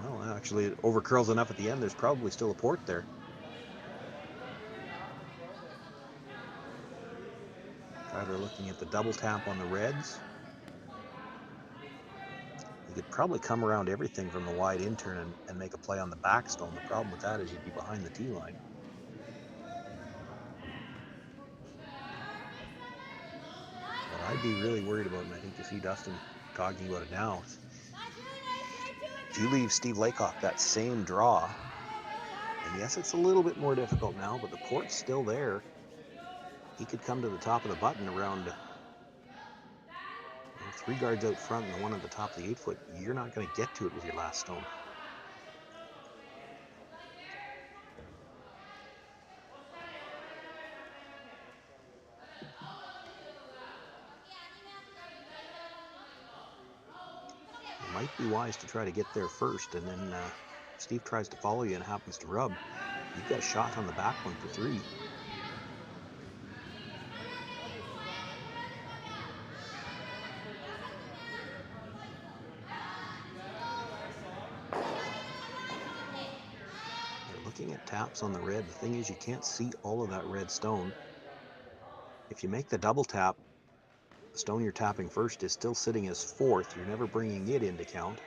well, actually it over curls enough at the end. There's probably still a port there. Tyler looking at the double tap on the reds. You could probably come around everything from the wide intern and make a play on the back stone. The problem with that is you'd be behind the tee line. What I'd be really worried about, and I think you see Dustin talking about it now, if you leave Steve Laycock that same draw, and yes, it's a little bit more difficult now, but the port's still there. He could come to the top of the button around 3 guards out front and the one at the top of the 8-foot. You're not going to get to it with your last stone. It might be wise to try to get there first, and then if Steve tries to follow you and happens to rub, you've got a shot on the back one for 3. Looking at taps on the red, the thing is you can't see all of that red stone. If you make the double tap, the stone you're tapping first is still sitting as 4th. You're never bringing it into count.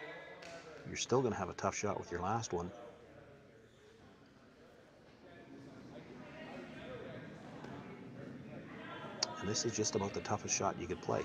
You're still going to have a tough shot with your last one. And this is just about the toughest shot you could play.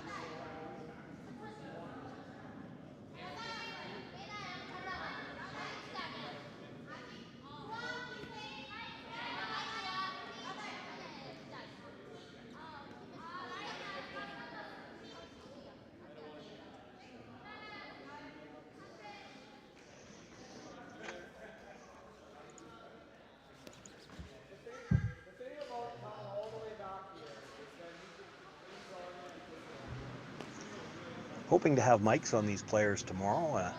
Hoping to have mics on these players tomorrow.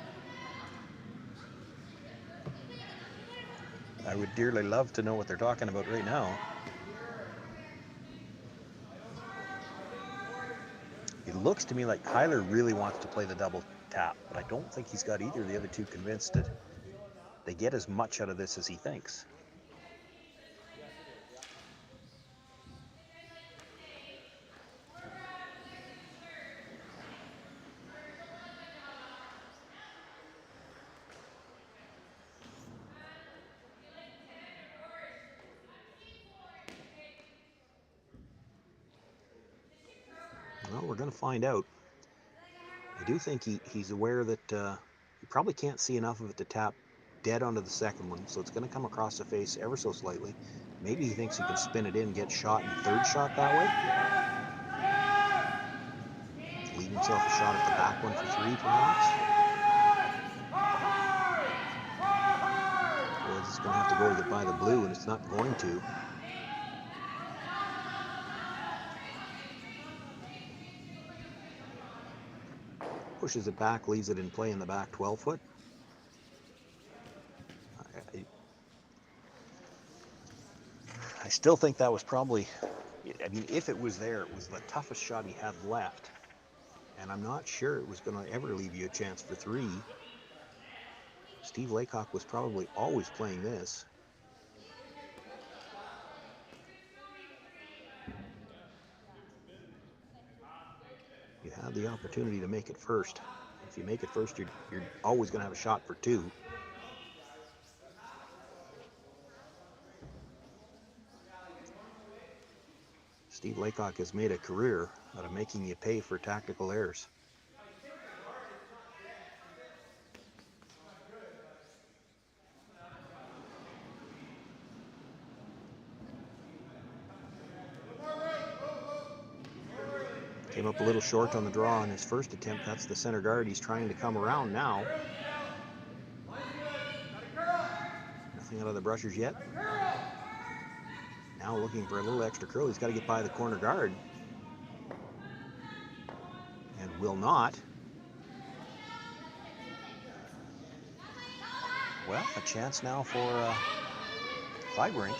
I would dearly love to know what they're talking about right now. It looks to me like Kyler really wants to play the double tap, but I don't think he's got either of the other two convinced that they get as much out of this as he thinks. Well, we're going to find out. I do think he's aware that he probably can't see enough of it to tap dead onto the second one, so it's going to come across the face ever so slightly. Maybe he thinks he can spin it in, get shot in third shot that way. Leave himself a shot at the back one for three, perhaps. Well, he's going to have to go to get by the blue, and it's not going to. Pushes it back, leaves it in play in the back 12-foot. I still think that was probably, I mean, if it was there, it was the toughest shot he had left. And I'm not sure it was going to ever leave you a chance for three. Steve Laycock was probably always playing this. You had the opportunity to make it first. If you make it first, you're always going to have a shot for two. Steve Laycock has made a career out of making you pay for tactical errors. Came up a little short on the draw on his first attempt. That's the center guard. He's trying to come around now. Nothing out of the brushers yet. Now looking for a little extra curl. He's got to get by the corner guard. And will not. Well, a chance now for Kleibrink.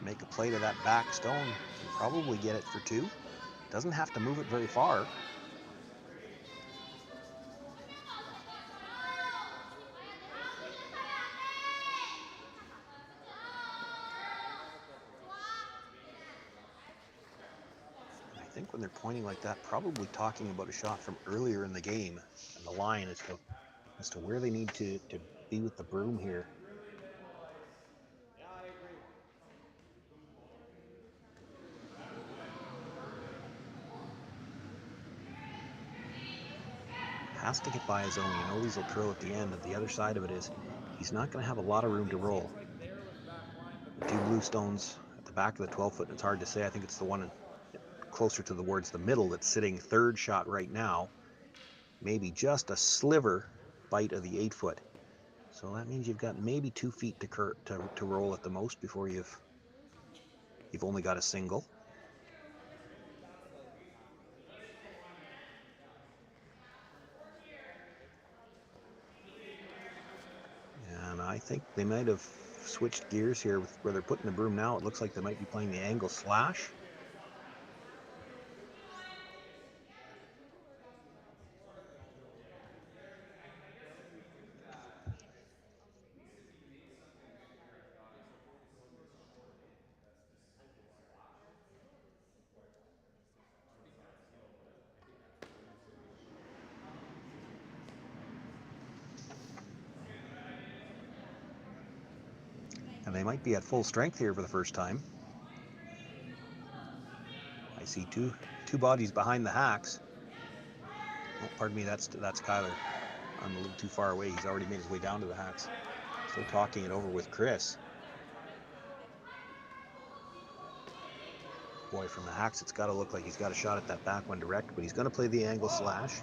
Make a play to that back stone. Can probably get it for two. Doesn't have to move it very far. I think when they're pointing like that, probably talking about a shot from earlier in the game and the line as to where they need to be with the broom here. Has to get by his own. You know these will curl at the end, and the other side of it is he's not going to have a lot of room to roll. The two blue stones at the back of the 12-foot, it's hard to say. I think it's the one closer towards the middle that's sitting third shot right now. Maybe just a sliver bite of the 8-foot. So that means you've got maybe 2 feet to roll at the most before you've only got a single. And I think they might have switched gears here with where they're putting the broom now. It looks like they might be playing the angle slash. And they might be at full strength here for the first time. I see two bodies behind the hacks. Oh, pardon me, that's Kyler. I'm a little too far away. He's already made his way down to the hacks. Still talking it over with Chris. Boy, from the hacks, it's got to look like he's got a shot at that back one direct, but he's going to play the angle slash.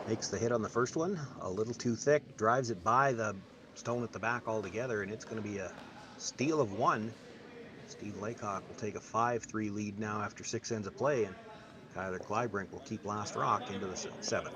Makes the hit on the first one, a little too thick, drives it by the stone at the back altogether, and it's going to be a steal of one. Steve Laycock will take a 5-3 lead now after 6 ends of play, and Kleibrink will keep last rock into the 7th.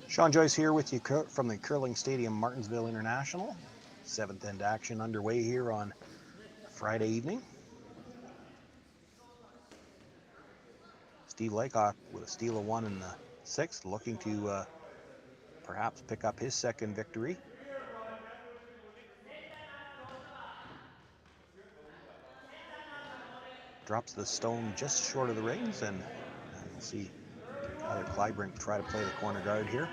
Sean Joyce here with you from the Curling Stadium, Martensville International. 7th end action underway here on Friday evening. Steve Laycock with a steal of 1 in the 6th, looking to perhaps pick up his 2nd victory. Drops the stone just short of the rings, and you'll see either Kleibrink try to play the corner guard here.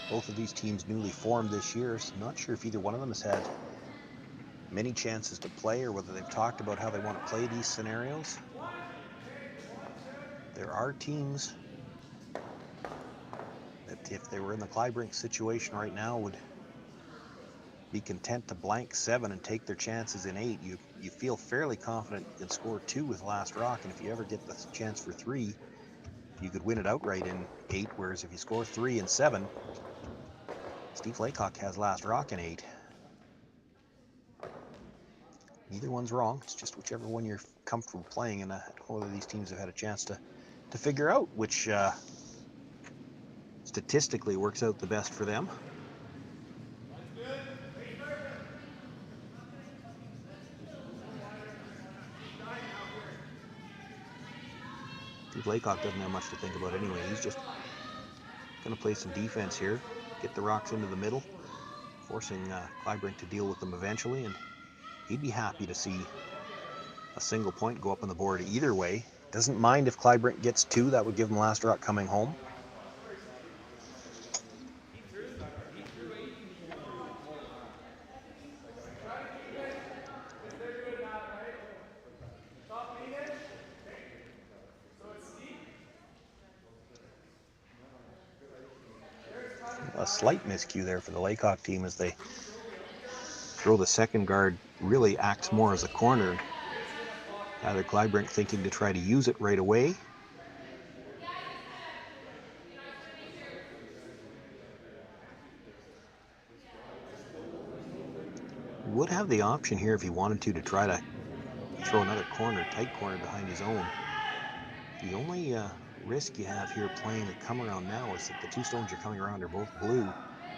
Both of these teams newly formed this year, so I'm not sure if either one of them has had many chances to play or whether they've talked about how they want to play these scenarios. There are teams that, if they were in the Kleibrink situation right now, would be content to blank 7 and take their chances in 8. You feel fairly confident you can score 2 with last rock, and if you ever get the chance for 3, you could win it outright in 8, whereas if you score 3 and 7, Steve Laycock has last rock in 8. Neither one's wrong. It's just whichever one you're comfortable playing, and I don't know whether these teams have had a chance to figure out which statistically works out the best for them. Steve Laycock doesn't have much to think about anyway. He's just going to play some defense here, get the rocks into the middle, forcing Kleibrink to deal with them eventually, and he'd be happy to see a single point go up on the board either way. Doesn't mind if Kleibrink gets 2, that would give him last rock coming home. A slight miscue there for the Laycock team as they throw the 2nd guard, really acts more as a corner. Either Kleibrink thinking to try to use it right away. Would have the option here if he wanted to try to throw another corner, tight corner behind his own. The only risk you have here playing the come around now is that the 2 stones you're coming around are both blue.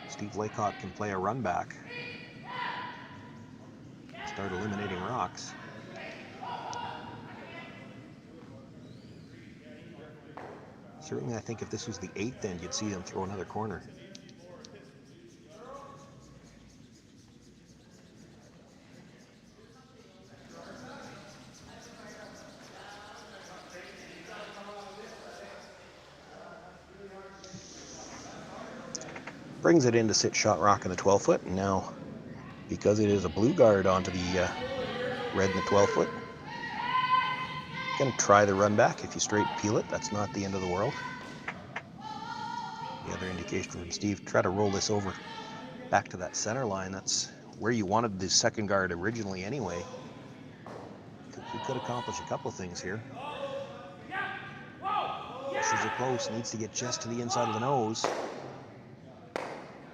Steve Laycock can play a run back, start eliminating rocks. Certainly, I think if this was the 8th end, you'd see them throw another corner. Brings it in to sit shot rock in the 12-foot, and now, because it is a blue guard onto the red in the 12-foot, gonna try the run back. If you straight peel it, that's not the end of the world. The other indication from Steve, try to roll this over back to that center line. That's where you wanted the 2nd guard originally anyway. You could accomplish a couple things here. Pressures are close. Needs to get just to the inside of the nose.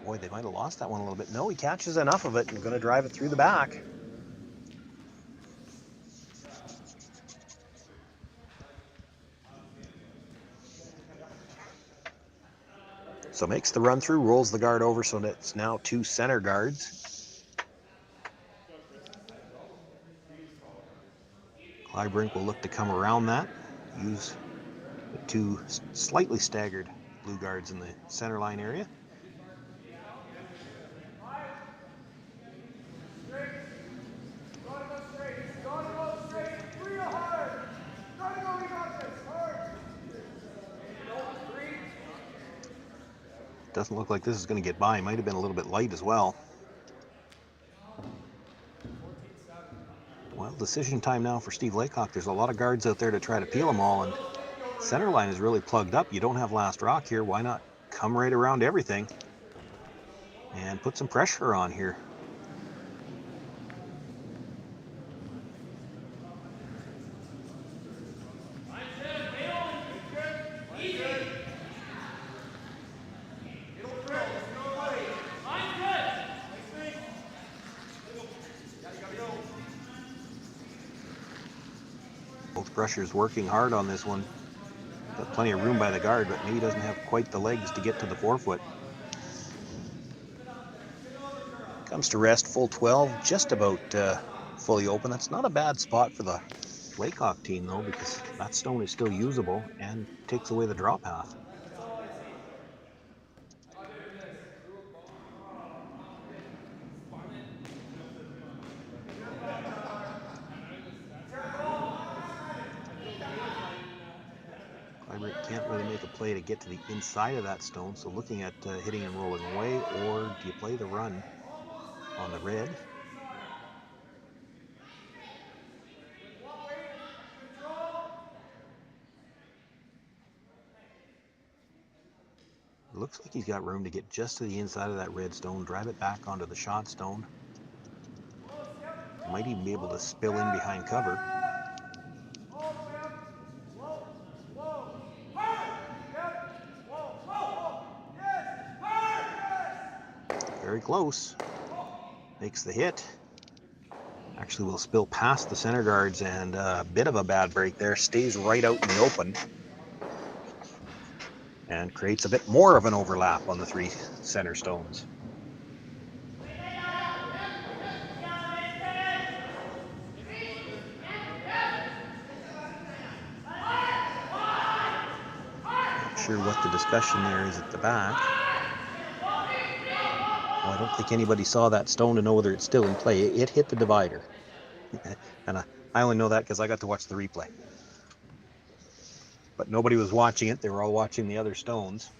Boy, they might have lost that one a little bit. No, he catches enough of it and going to drive it through the back. So makes the run through, rolls the guard over, so it's now two center guards. Kleibrink will look to come around that. Use the two slightly staggered blue guards in the center line area. Doesn't look like this is going to get by. Might have been a little bit light as well. Well, decision time now for Steve Laycock. There's a lot of guards out there to try to peel them all, and center line is really plugged up. You don't have last rock here. Why not come right around everything and put some pressure on here? Both brushers working hard on this one. Got plenty of room by the guard, but maybe doesn't have quite the legs to get to the forefoot. Comes to rest, full 12, just about fully open. That's not a bad spot for the Laycock team, though, because that stone is still usable and takes away the draw path. Kleibrink can't really make a play to get to the inside of that stone, so looking at hitting and rolling away, or do you play the run on the red? It looks like he's got room to get just to the inside of that red stone, drive it back onto the shot stone. Might even be able to spill in behind cover. Very close. Makes the hit. Actually will spill past the center guards, and a bit of a bad break there. Stays right out in the open and creates a bit more of an overlap on the three center stones. Not sure what the discussion there is at the back. Well, I don't think anybody saw that stone to know whether it's still in play. It hit the divider. And I only know that because I got to watch the replay. But nobody was watching it. They were all watching the other stones.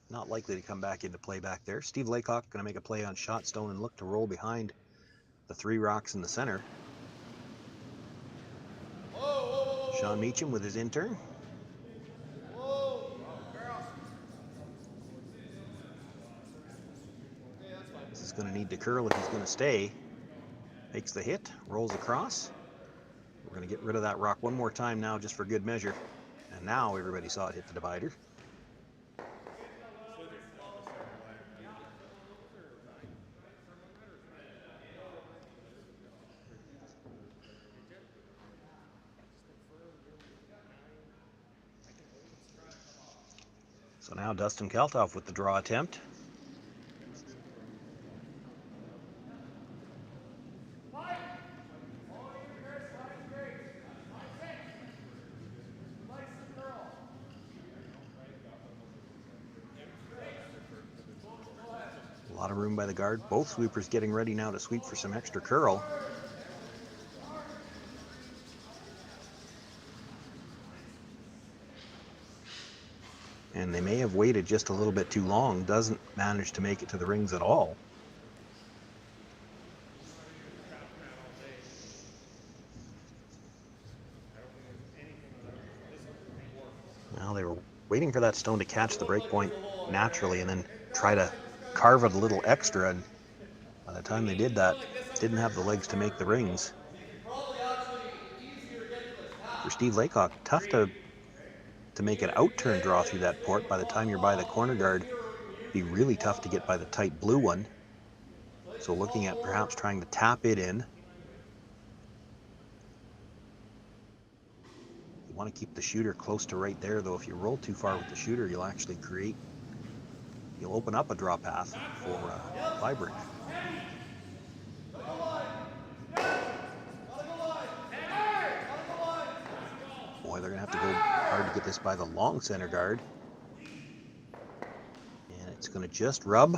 Not likely to come back into play back there. Steve Laycock going to make a play on shot stone and look to roll behind the three rocks in the center. Sean Meacham with his intern. This is going to need to curl if he's going to stay. Makes the hit, rolls across. We're going to get rid of that rock one more time now just for good measure. And now everybody saw it hit the divider. So now Dustin Kaltoff with the draw attempt. A lot of room by the guard. Both sweepers getting ready now to sweep for some extra curl. And they may have waited just a little bit too long. Doesn't manage to make it to the rings at all. Well, they were waiting for that stone to catch the break point naturally and then try to carve it a little extra. And by the time they did that, didn't have the legs to make the rings. For Steve Laycock, tough to make an out-turn draw through that port. By the time you're by the corner guard, be really tough to get by the tight blue one. So looking at perhaps trying to tap it in. You want to keep the shooter close to right there, though. If you roll too far with the shooter, you'll actually you'll open up a draw path for Kleibrink. Boy, they're going to have to go hard to get this by the long center guard. And it's going to just rub.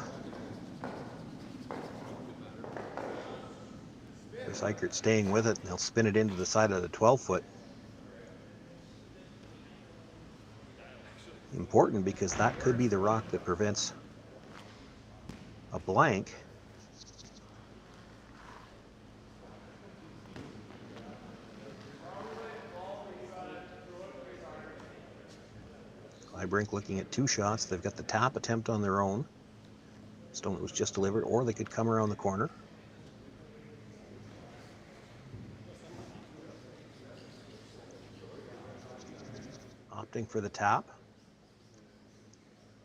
Chris Eichert staying with it, and they'll spin it into the side of the 12-foot. Important, because that could be the rock that prevents a blank. Kleibrink looking at two shots. They've got the tap attempt on their own. Stone that was just delivered, or they could come around the corner. Opting for the tap.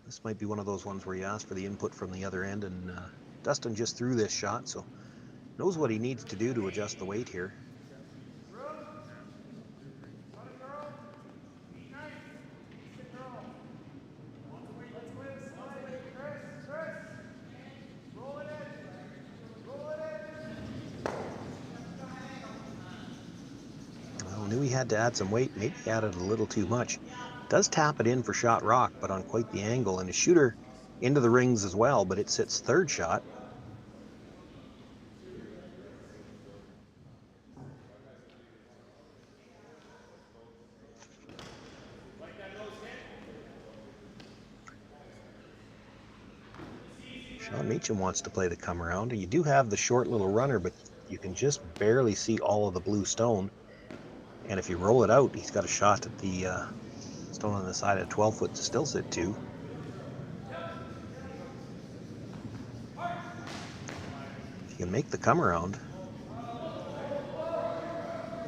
This might be one of those ones where you ask for the input from the other end, and Dustin just threw this shot, so knows what he needs to do to adjust the weight here. Well, knew he had to add some weight, maybe he added a little too much. Does tap it in for shot rock, but on quite the angle, and a shooter into the rings as well, but it sits third shot. Sean Meacham wants to play the come around. You do have the short little runner, but you can just barely see all of the blue stone. And if you roll it out, he's got a shot at the stone on the side of 12-foot to still sit two. If you can make the come around,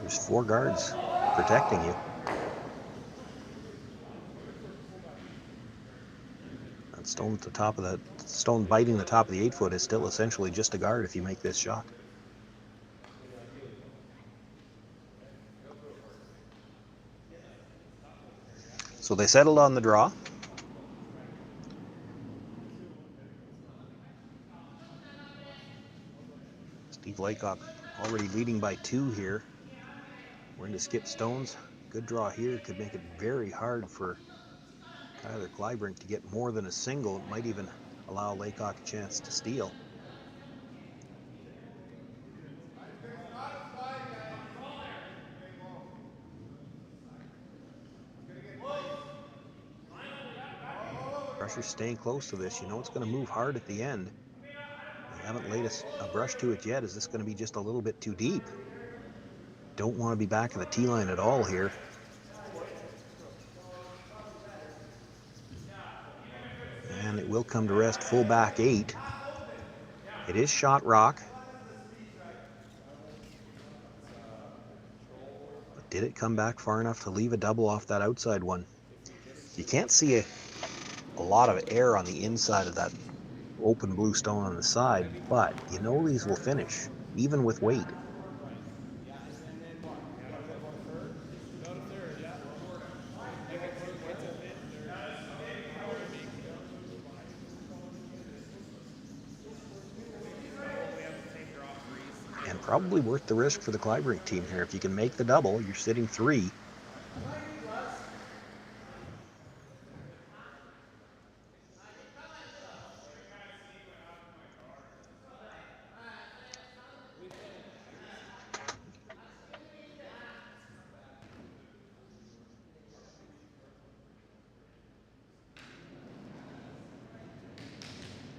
there's 4 guards protecting you. That stone at the top of the stone biting the top of the 8-foot is still essentially just a guard if you make this shot. So they settled on the draw. Steve Laycock already leading by 2 here. We're into skip stones. Good draw here. Could make it very hard for Tyler Kleibrink to get more than a single. It might even allow Laycock a chance to steal. Brusher's staying close to this. You know it's going to move hard at the end. They haven't laid a brush to it yet. Is this going to be just a little bit too deep? Don't want to be back at the tee line at all here. And it will come to rest full back 8. It is shot rock. But did it come back far enough to leave a double off that outside one? You can't see a lot of air on the inside of that open blue stone on the side, but you know these will finish, even with weight. And probably worth the risk for the Kleibrink team here. If you can make the double, you're sitting 3.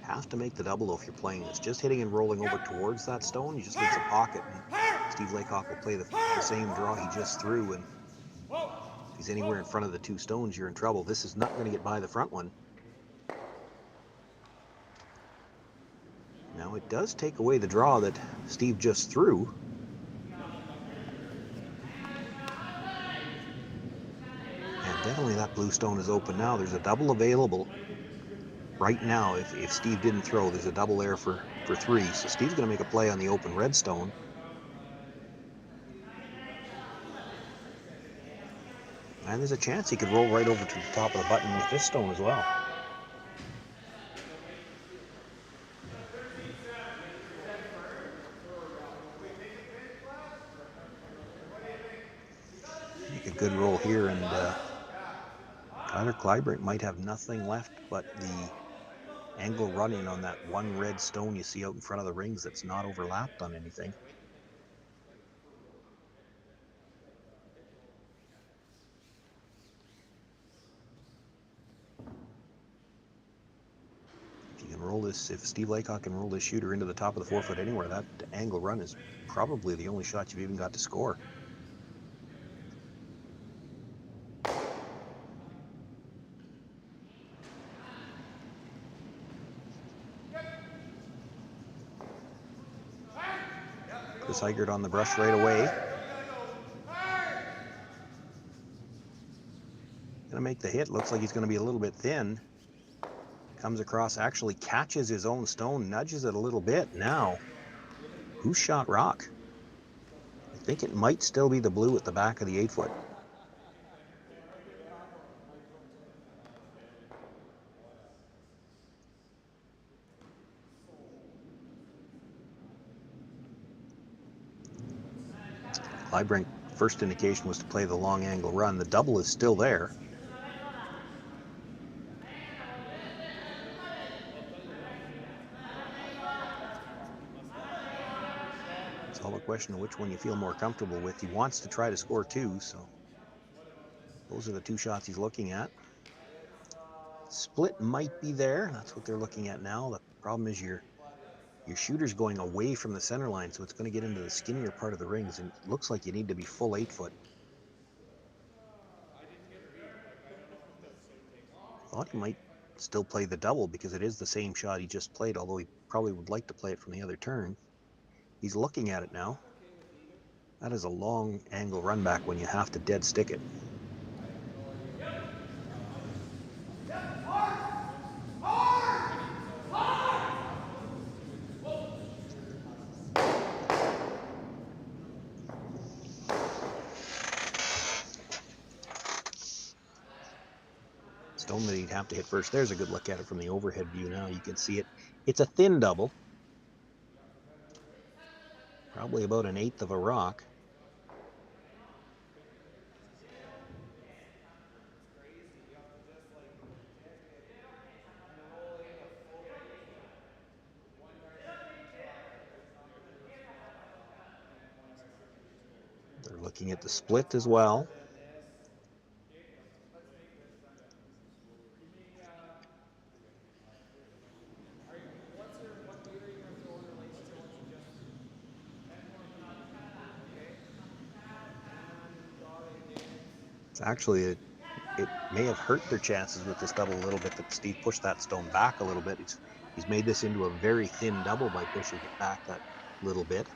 Have to make the double though if you're playing this. Just hitting and rolling over towards that stone, you just need some pocket, and Steve Laycock will play the same draw he just threw. And if he's anywhere in front of the two stones, you're in trouble. This is not going to get by the front one. Now it does take away the draw that Steve just threw. And definitely that blue stone is open now. There's a double available right now. If Steve didn't throw, there's a double there for 3. So Steve's going to make a play on the open red stone. And there's a chance he could roll right over to the top of the button with this stone as well. Make a good roll here, and Kleibrink might have nothing left but the angle running on that one red stone you see out in front of the rings that's not overlapped on anything. If Steve Laycock can roll this shooter into the top of the 4 foot anywhere, that angle run is probably the only shot you've even got to score. Chris Eigert on the brush right away. Gonna make the hit. Looks like he's gonna be a little bit thin. Comes across, actually catches his own stone, nudges it a little bit. Now, who shot rock? I think it might still be the blue at the back of the 8 foot. Kleibrink, first indication was to play the long angle run. The double is still there. It's all a question of which one you feel more comfortable with. He wants to try to score 2, so those are the 2 shots he's looking at. Split might be there. That's what they're looking at now. The problem is your shooter's going away from the center line, so it's going to get into the skinnier part of the rings, and it looks like you need to be full 8 foot. Thought he might still play the double because it is the same shot he just played, although he probably would like to play it from the other turn. He's looking at it now. That is a long angle run back when you have to dead stick it. Stone that he'd have to hit first. There's a good look at it from the overhead view now. You can see it. It's a thin double. Probably about 1/8 of a rock. They're looking at the split as well. It's actually, it may have hurt their chances with this double a little bit that Steve pushed that stone back a little bit. He's made this into a very thin double by pushing it back that little bit.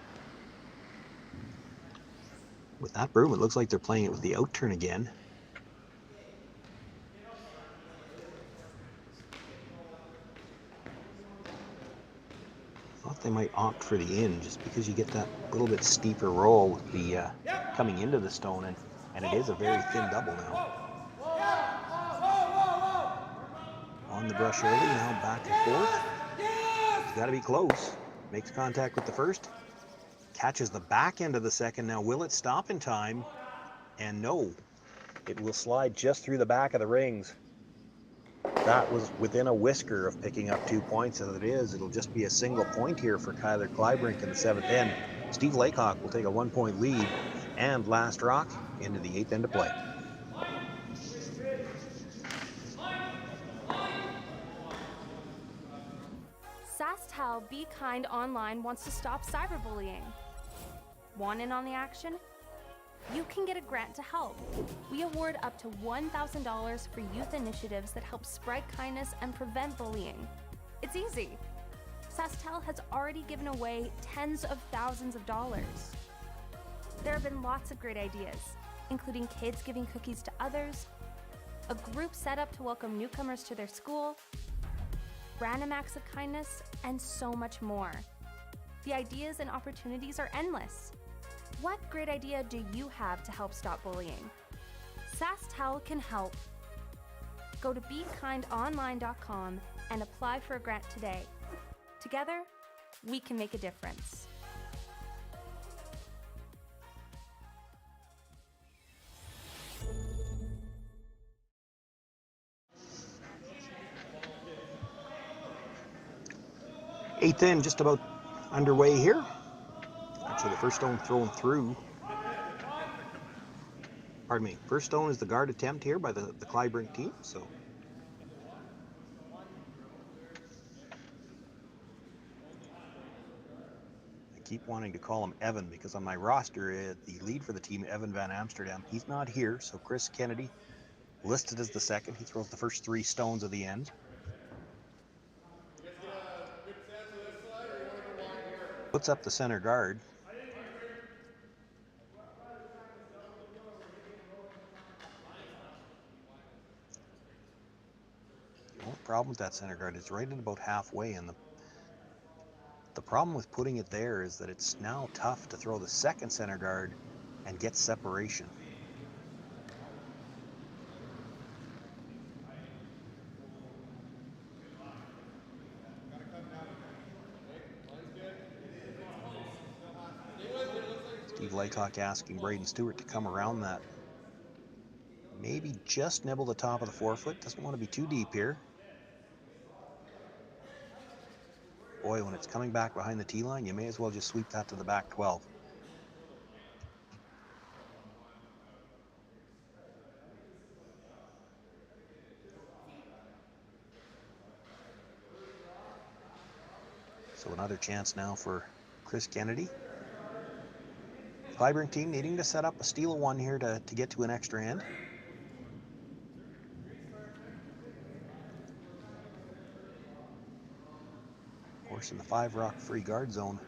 With that broom, it looks like they're playing it with the out turn again. Thought they might opt for the in just because you get that little bit steeper roll with the coming into the stone, and it is a very thin double now. On the brush early, now back and forth. He's got to be close. Makes contact with the first. Catches the back end of the second. Now will it stop in time? And no, it will slide just through the back of the rings. That was within a whisker of picking up 2 points. As it is, it'll just be a single point here for Kyler Kleibrink in the 7th end. Steve Laycock will take a 1-point lead, and last rock into the 8th end of play. SaskTel Be Kind Online wants to stop cyberbullying. Want in on the action? you can get a grant to help. We award up to $1,000 for youth initiatives that help spread kindness and prevent bullying. It's easy. SaskTel has already given away tens of thousands of dollars. There have been lots of great ideas, including kids giving cookies to others, a group set up to welcome newcomers to their school, random acts of kindness, and so much more. The ideas and opportunities are endless. What great idea do you have to help stop bullying? SaskTel can help. Go to BeKindOnline.com and apply for a grant today. Together, we can make a difference. Eighth in, just about underway here. Actually, the first stone thrown through. Pardon me. First stone is the guard attempt here by the Kleibrink team. So I keep wanting to call him Evan because on my roster, the lead for the team, Evan Van Amsterdam, he's not here. So Chris Kennedy, listed as the second. He throws the first 3 stones of the end. Puts up the center guard. The only problem with that center guard is right at about halfway, and the problem with putting it there is that it's now tough to throw the second center guard and get separation. Steve Laycock asking Braden Stewart to come around that. Maybe just nibble the top of the forefoot. Doesn't want to be too deep here. Boy, when it's coming back behind the tee line, you may as well just sweep that to the back 12. So another chance now for Chris Kennedy. Kleibrink team needing to set up a steal of 1 here to get to an extra end. Of course, in the 5-rock free guard zone,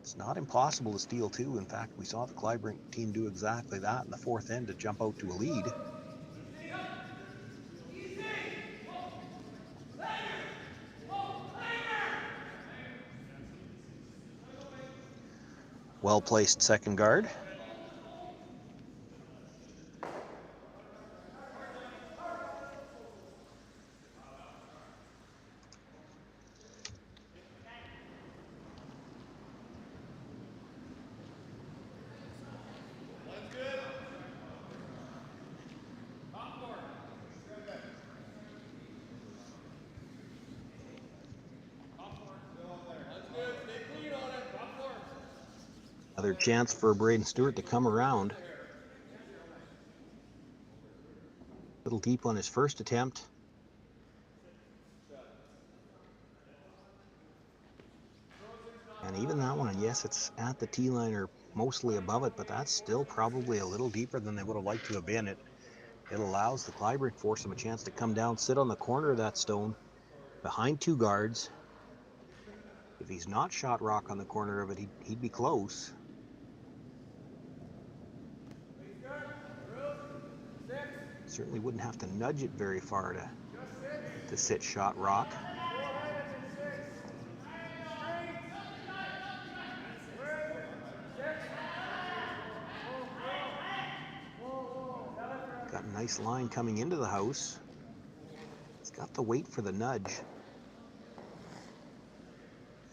it's not impossible to steal 2. In fact, we saw the Kleibrink team do exactly that in the 4th end to jump out to a lead. Well-placed second guard. Another chance for Braden Stewart to come around. A little deep on his first attempt. And even that one, and yes, it's at the tee line or mostly above it, but that's still probably a little deeper than they would have liked to have been. It allows the Kleibrink foursome a chance to come down, sit on the corner of that stone, behind 2 guards. If he's not shot rock on the corner of it, he'd be close. Certainly wouldn't have to nudge it very far to sit shot rock. Got a nice line coming into the house. He's got the weight for the nudge.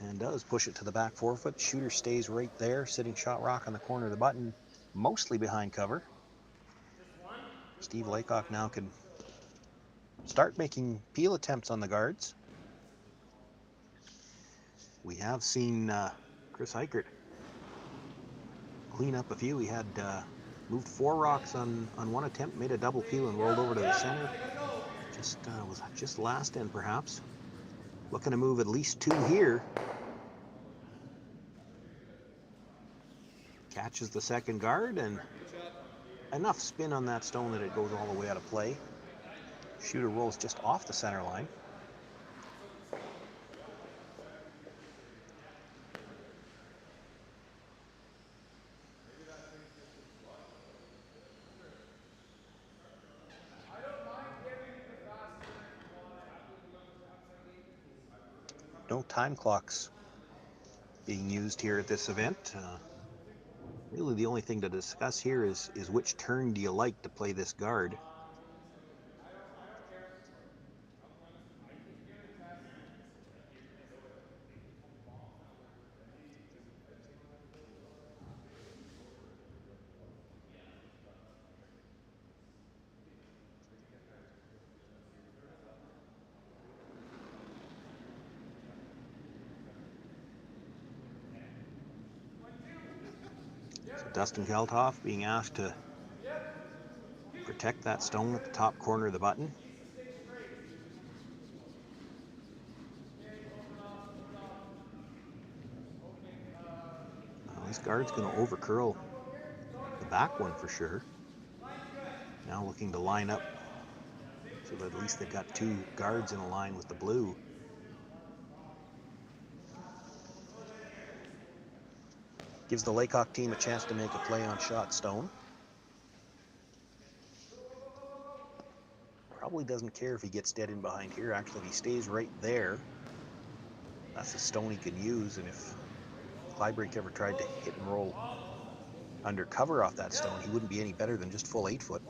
And does push it to the back forefoot. Shooter stays right there, sitting shot rock on the corner of the button, mostly behind cover. Steve Laycock now can start making peel attempts on the guards. We have seen Chris Eichert clean up a few. He had moved 4 rocks on 1 attempt, made a double peel and rolled over to the center. Was just last end perhaps. Looking to move at least 2 here. Catches the second guard, and enough spin on that stone that it goes all the way out of play. Shooter rolls just off the center line. No time clocks being used here at this event. Really the only thing to discuss here is which turn do you like to play this guard. So Dustin Kelthoff being asked to protect that stone at the top corner of the button. Now this guard's going to overcurl the back one for sure. Now looking to line up so that at least they've got two guards in a line with the blue. Gives the Laycock team a chance to make a play on shot stone. Probably doesn't care if he gets dead in behind here. Actually, if he stays right there, that's a stone he can use. And if Kleibrink ever tried to hit and roll under cover off that stone, he wouldn't be any better than just full 8-foot.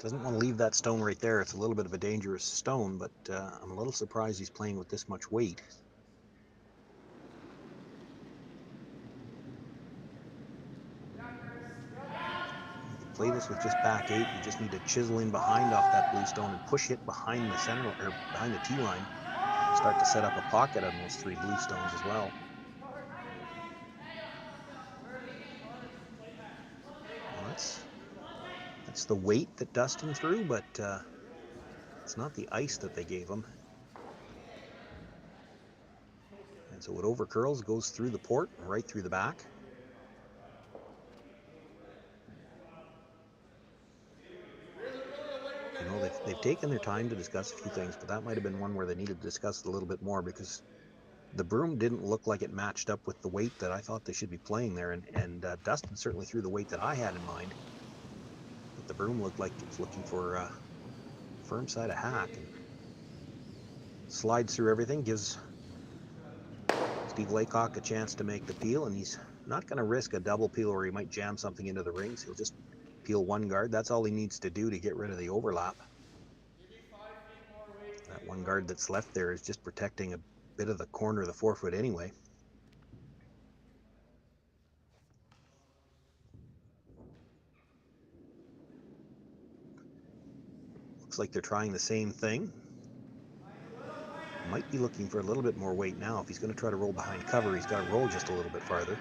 Doesn't want to leave that stone right there. It's a little bit of a dangerous stone, but I'm a little surprised he's playing with this much weight. You can play this with just back 8. You just need to chisel in behind off that blue stone and push it behind the center or behind the tee line. Start to set up a pocket on those 3 blue stones as well. That's the weight that Dustin threw, but it's not the ice that they gave him. And so it overcurls, goes through the port, right through the back. You know, they've taken their time to discuss a few things, but that might have been one where they needed to discuss it a little bit more, because the broom didn't look like it matched up with the weight that I thought they should be playing there. And Dustin certainly threw the weight that I had in mind. The broom looked like it was looking for a firm side of hack, and slides through everything, gives Steve Laycock a chance to make the peel, and he's not going to risk a double peel where he might jam something into the rings. He'll just peel one guard. That's all he needs to do to get rid of the overlap. That one guard that's left there is just protecting a bit of the corner of the 4-foot anyway. Looks like they're trying the same thing. Might be looking for a little bit more weight now. If he's going to try to roll behind cover, he's got to roll just a little bit farther.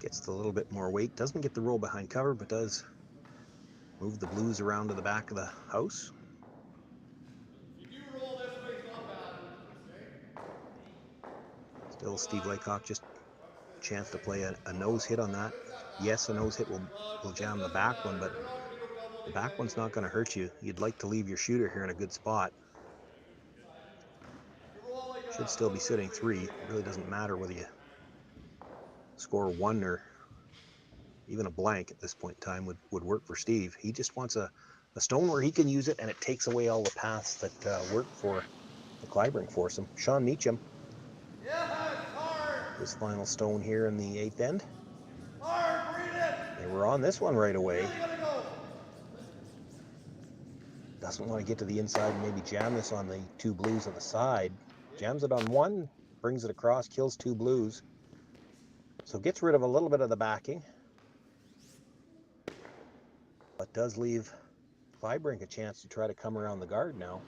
Gets a little bit more weight. Doesn't get the roll behind cover, but does move the blues around to the back of the house. Still Steve Laycock, just a chance to play a nose hit on that. Yes, a nose hit will jam the back one, but the back one's not going to hurt you. You'd like to leave your shooter here in a good spot. Should still be sitting 3. It really doesn't matter whether you score 1 or even a blank at this point in time would work for Steve. He just wants a stone where he can use it, and it takes away all the paths that work for the Kleibrink foursome. Sean Meacham. His final stone here in the 8th end. They were on this one right away. Doesn't want to get to the inside and maybe jam this on the two blues on the side. Jams it on one, brings it across, kills two blues. So gets rid of a little bit of the backing, but does leave Kleibrink a chance to try to come around the guard now.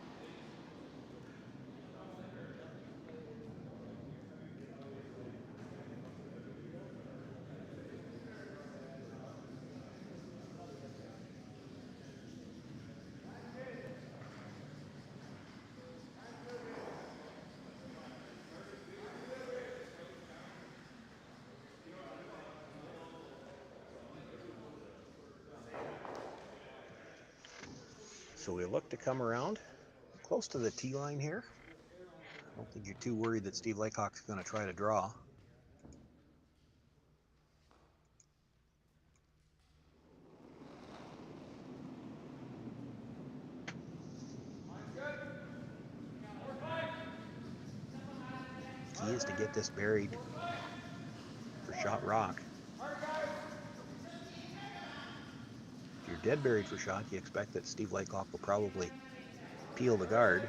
So we look to come around close to the tee line here. I don't think you're too worried that Steve Laycock's going to try to draw. Key is to get this buried for shot rock. If you're dead buried for shot, you expect that Steve Laycock will probably peel the guard.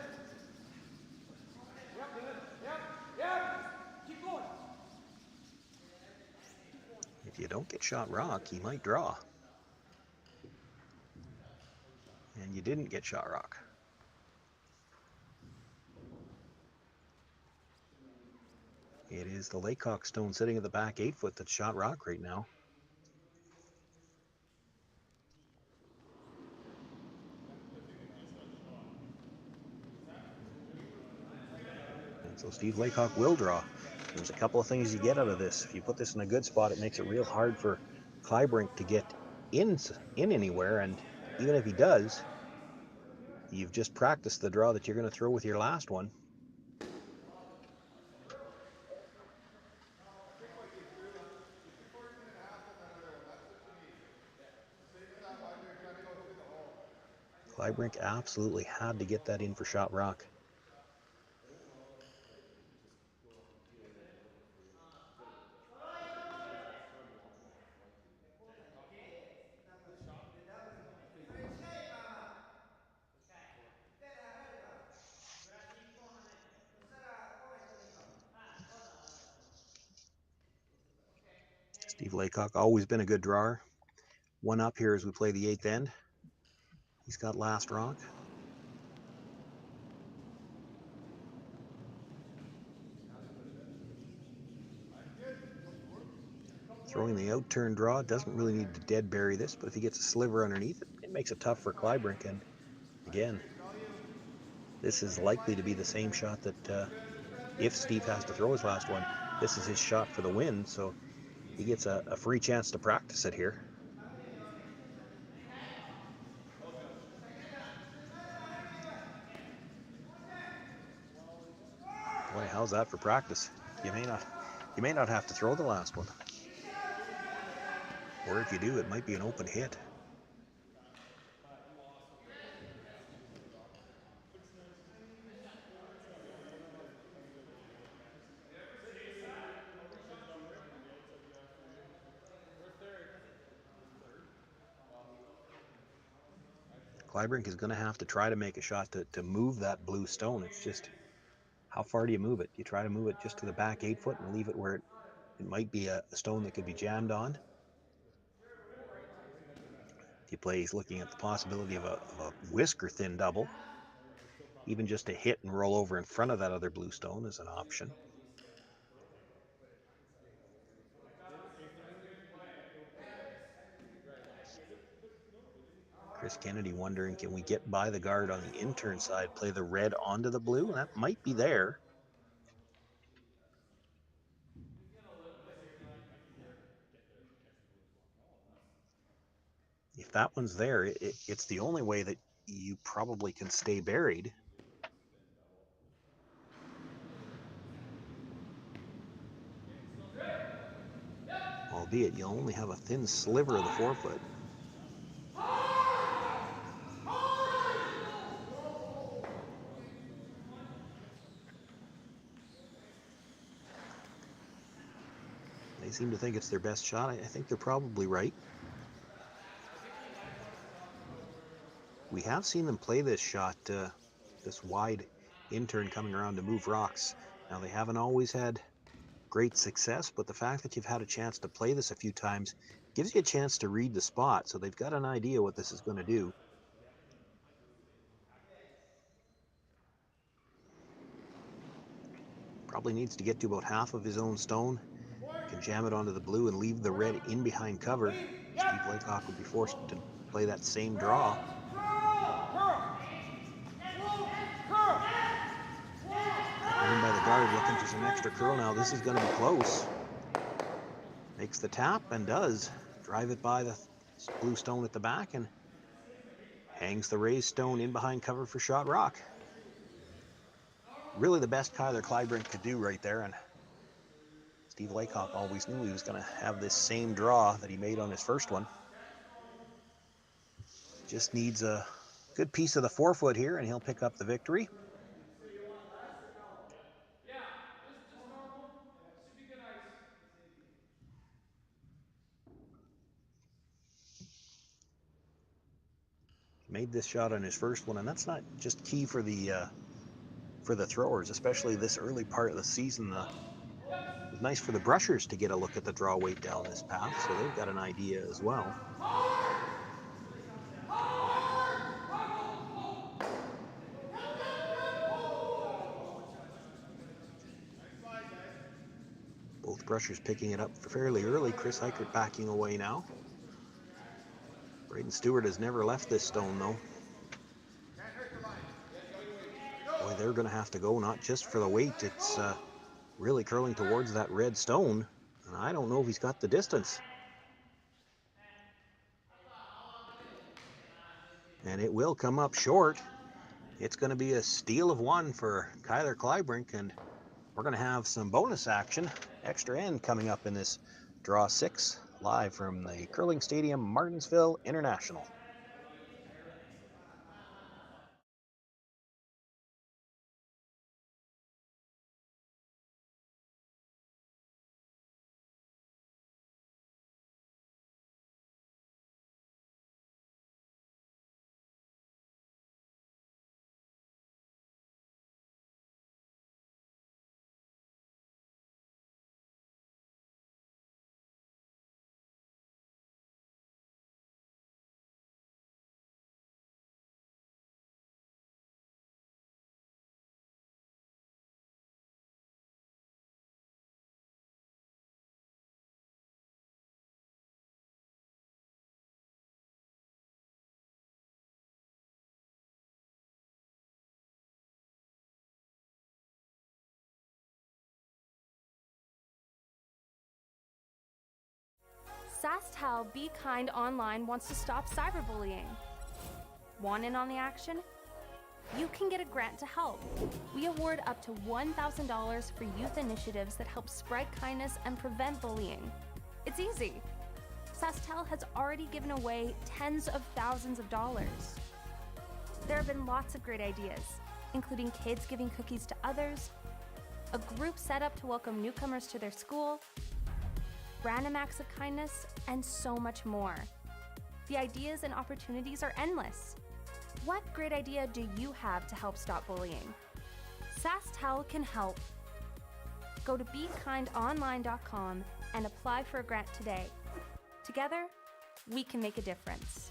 If you don't get shot rock, he might draw. And you didn't get shot rock. It is the Laycock stone sitting at the back 8-foot that's shot rock right now. And so Steve Laycock will draw. There's a couple of things you get out of this. If you put this in a good spot, it makes it real hard for Kleibrink to get in anywhere. And even if he does, you've just practiced the draw that you're going to throw with your last one. Kleibrink absolutely had to get that in for shot rock. Steve Laycock, always been a good drawer. One up here as we play the 8th end. He's got last rock. Throwing the out-turn draw, doesn't really need to dead bury this, but if he gets a sliver underneath it, it makes it tough for Kleibrink. And again, this is likely to be the same shot that if Steve has to throw his last one, this is his shot for the win, so he gets a free chance to practice it here. Boy, how's that for practice? You may not have to throw the last one. Or if you do, it might be an open hit. Kleibrink is going to have to try to make a shot to move that blue stone. It's just, how far do you move it? You try to move it just to the back 8-foot and leave it where it might be a stone that could be jammed on. If you play, he's looking at the possibility of a whisker-thin double. Even just to hit and roll over in front of that other blue stone is an option. Chris Kennedy wondering, can we get by the guard on the in-turn side, play the red onto the blue? And that might be there. If that one's there, it's the only way that you probably can stay buried. Albeit you'll only have a thin sliver of the 4-foot. They seem to think it's their best shot. I think they're probably right. We have seen them play this shot, this wide in-turn coming around to move rocks. Now, they haven't always had great success, but the fact that you've had a chance to play this a few times gives you a chance to read the spot, so they've got an idea what this is going to do. Probably needs to get to about half of his own stone. Can jam it onto the blue and leave the red in behind cover. Steve Laycock would be forced to play that same draw. In by the guard, looking for some extra curl now. This is going to be close. Makes the tap and does drive it by the blue stone at the back and hangs the raised stone in behind cover for shot rock. Really the best Kleibrink could do right there, and Steve Laycock always knew he was going to have this same draw that he made on his first one. Just needs a good piece of the forefoot here and he'll pick up the victory. Made this shot on his first one, and that's not just key for the throwers, especially this early part of the season. It's nice for the brushers to get a look at the draw weight down this path, so they've got an idea as well. Both brushers picking it up fairly early. Chris Eichert backing away now. Braden Stewart has never left this stone, though. Boy, they're going to have to go, not just for the weight. It's really curling towards that red stone, and I don't know if he's got the distance. And it will come up short. It's going to be a steal of one for Kleibrink, and we're going to have some bonus action, extra end, coming up in this draw 6, live from the curling stadium, Martensville International. SaskTel Be Kind Online wants to stop cyberbullying. Want in on the action? You can get a grant to help. We award up to $1,000 for youth initiatives that help spread kindness and prevent bullying. It's easy. SaskTel has already given away tens of thousands of dollars. There have been lots of great ideas, including kids giving cookies to others, a group set up to welcome newcomers to their school, random acts of kindness, and so much more. The ideas and opportunities are endless. What great idea do you have to help stop bullying? SaskTel can help. Go to BeKindOnline.com and apply for a grant today. Together, we can make a difference.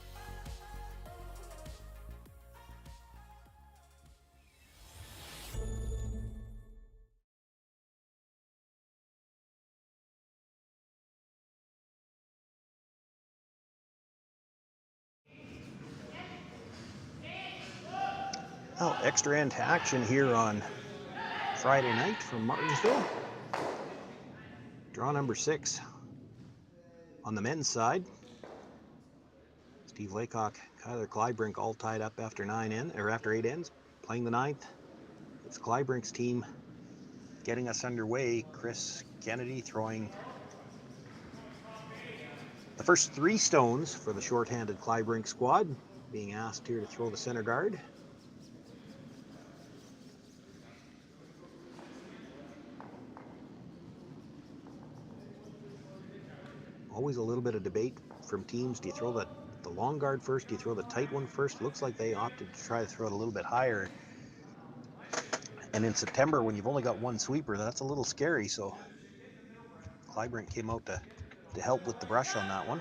Well, extra end action here on Friday night from Martensville. Draw number 6 on the men's side. Steve Laycock, Kleibrink all tied up after 8 ends, playing the 9th. It's Kleibrink's team getting us underway. Chris Kennedy throwing the first 3 stones for the short-handed Kleibrink squad, being asked here to throw the center guard. Always a little bit of debate from teams. Do you throw the the long guard first? Do you throw the tight one first? Looks like they opted to try to throw it a little bit higher. And in September, when you've only got one sweeper, that's a little scary. So Kleibrink came out to help with the brush on that one.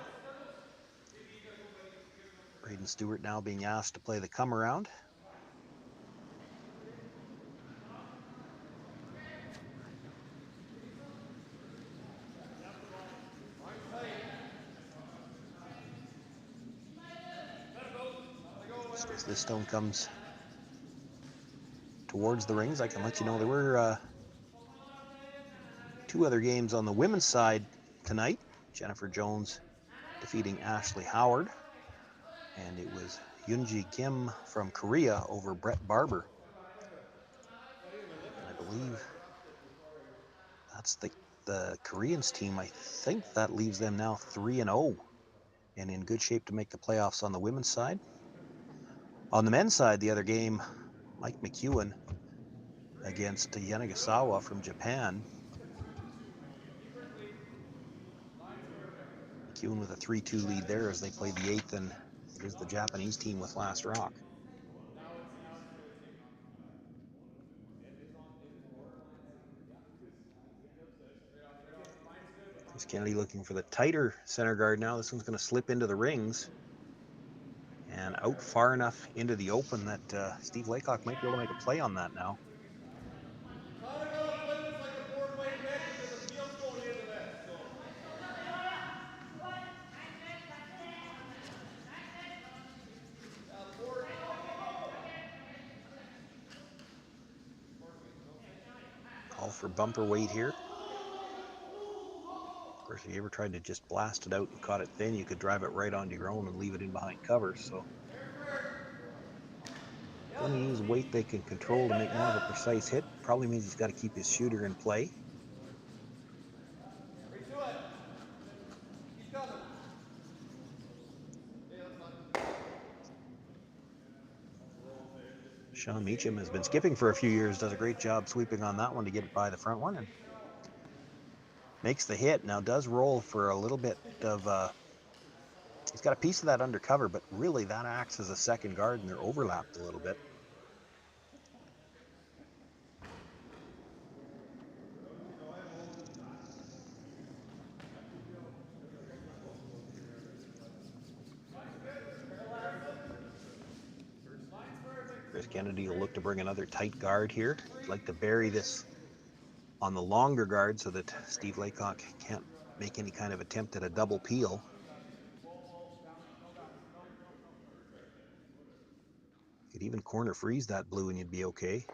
Braden Stewart now being asked to play the come around. Just as this stone comes towards the rings, I can let you know there were two other games on the women's side tonight. Jennifer Jones defeating Ashley Howard, and it was Yoonji Kim from Korea over Brett Barber. And I believe that's the Koreans team. I think that leaves them now 3-0 and in good shape to make the playoffs on the women's side. On the men's side, the other game, Mike McEwen against Yanagasawa from Japan. McEwen with a 3-2 lead there as they played the 8th, and it is the Japanese team with last rock. Chris Kennedy looking for the tighter center guard now. This one's going to slip into the rings and out far enough into the open that Steve Laycock might be able to make a play on that now. Call for bumper weight here. Of course, if you ever tried to just blast it out and caught it thin, you could drive it right onto your own and leave it in behind cover. So going to use weight they can control to make more of a precise hit. Probably means he's got to keep his shooter in play. Sean Meacham has been skipping for a few years, does a great job sweeping on that one to get it by the front one and makes the hit. Now does roll for a little bit of, he's got a piece of that undercover, but really that acts as a second guard and they're overlapped a little bit. Chris Kennedy will look to bring another tight guard here. He'd like to bury this on the longer guard so that Steve Laycock can't make any kind of attempt at a double peel. You could even corner freeze that blue and you'd be okay.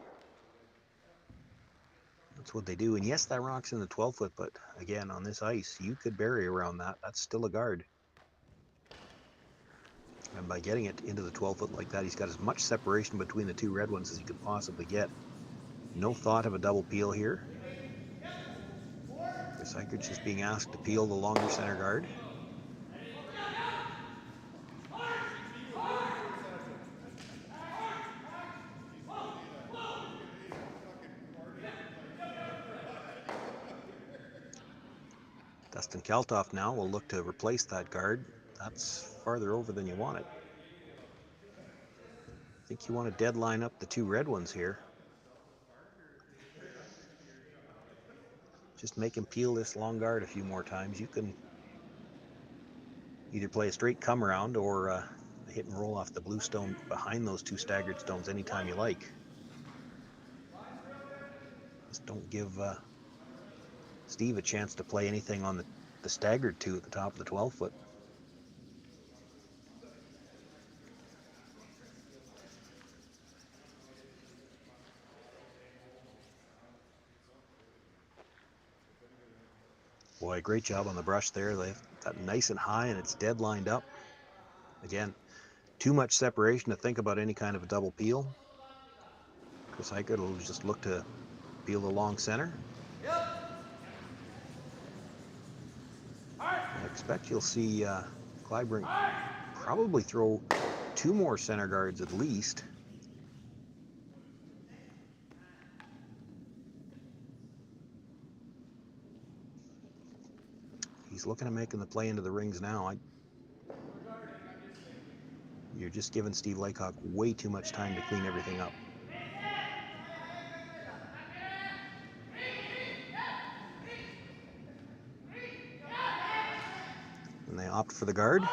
That's what they do. And yes, that rock's in the 12-foot, but again, on this ice, you could bury around that. That's still a guard. And by getting it into the 12-foot like that, he's got as much separation between the two red ones as he could possibly get. No thought of a double peel here. Chris Eichert's just being asked to peel the longer center guard. Dustin Kaltoff now will look to replace that guard. That's farther over than you want it. I think you want to deadline up the two red ones here. Just make him peel this long guard a few more times. You can either play a straight come around or a hit and roll off the blue stone behind those two staggered stones anytime you like. Just don't give Steve a chance to play anything on the staggered two at the top of the 12-foot. Boy, great job on the brush there. They've got nice and high and it's dead lined up. Again, too much separation to think about any kind of a double peel. Chris Eichert will just look to peel the long center. I expect you'll see Kleibrink probably throw two more center guards at least. He's looking at making the play into the rings now. You're just giving Steve Laycock way too much time to clean everything up. And they opt for the guard.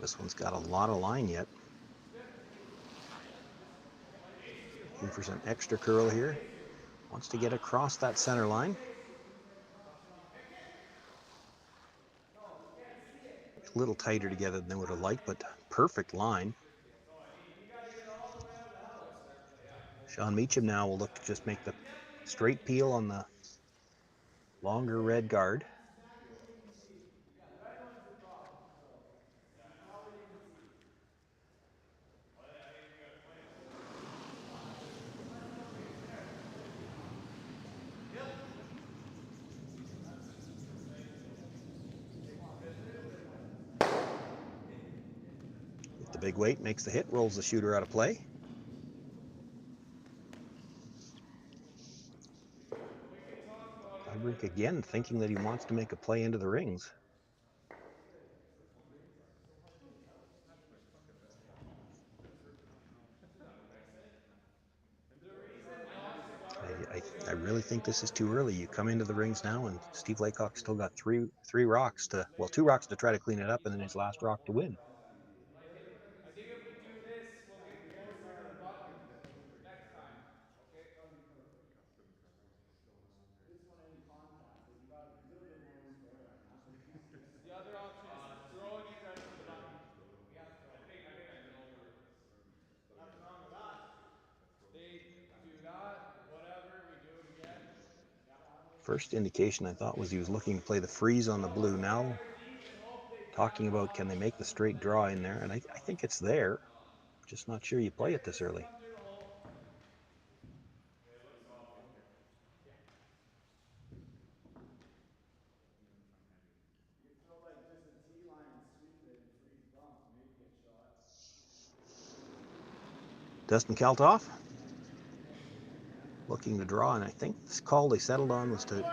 This one's got a lot of line yet. Looking for some extra curl here. Wants to get across that center line. A little tighter together than they would have liked, but perfect line. Sean Meacham now will look to just make the straight peel on the longer red guard. With the big weight, makes the hit, rolls the shooter out of play. Kleibrink again thinking that he wants to make a play into the rings. I really think this is too early. You come into the rings now, and Steve Laycock still got three rocks to, well, 2 rocks to try to clean it up, and then his last rock to win. I think if we do this, we'll get closer to the button next time. Okay? The other option is throwing it right into the button. I think I know where nothing wrong with us. They do that, whatever, we do it again. First indication I thought was he was looking to play the freeze on the blue. Now talking about can they make the straight draw in there, and I think it's there. Just not sure you play it this early. Dustin Kaltoff looking to draw, and I think this call they settled on was to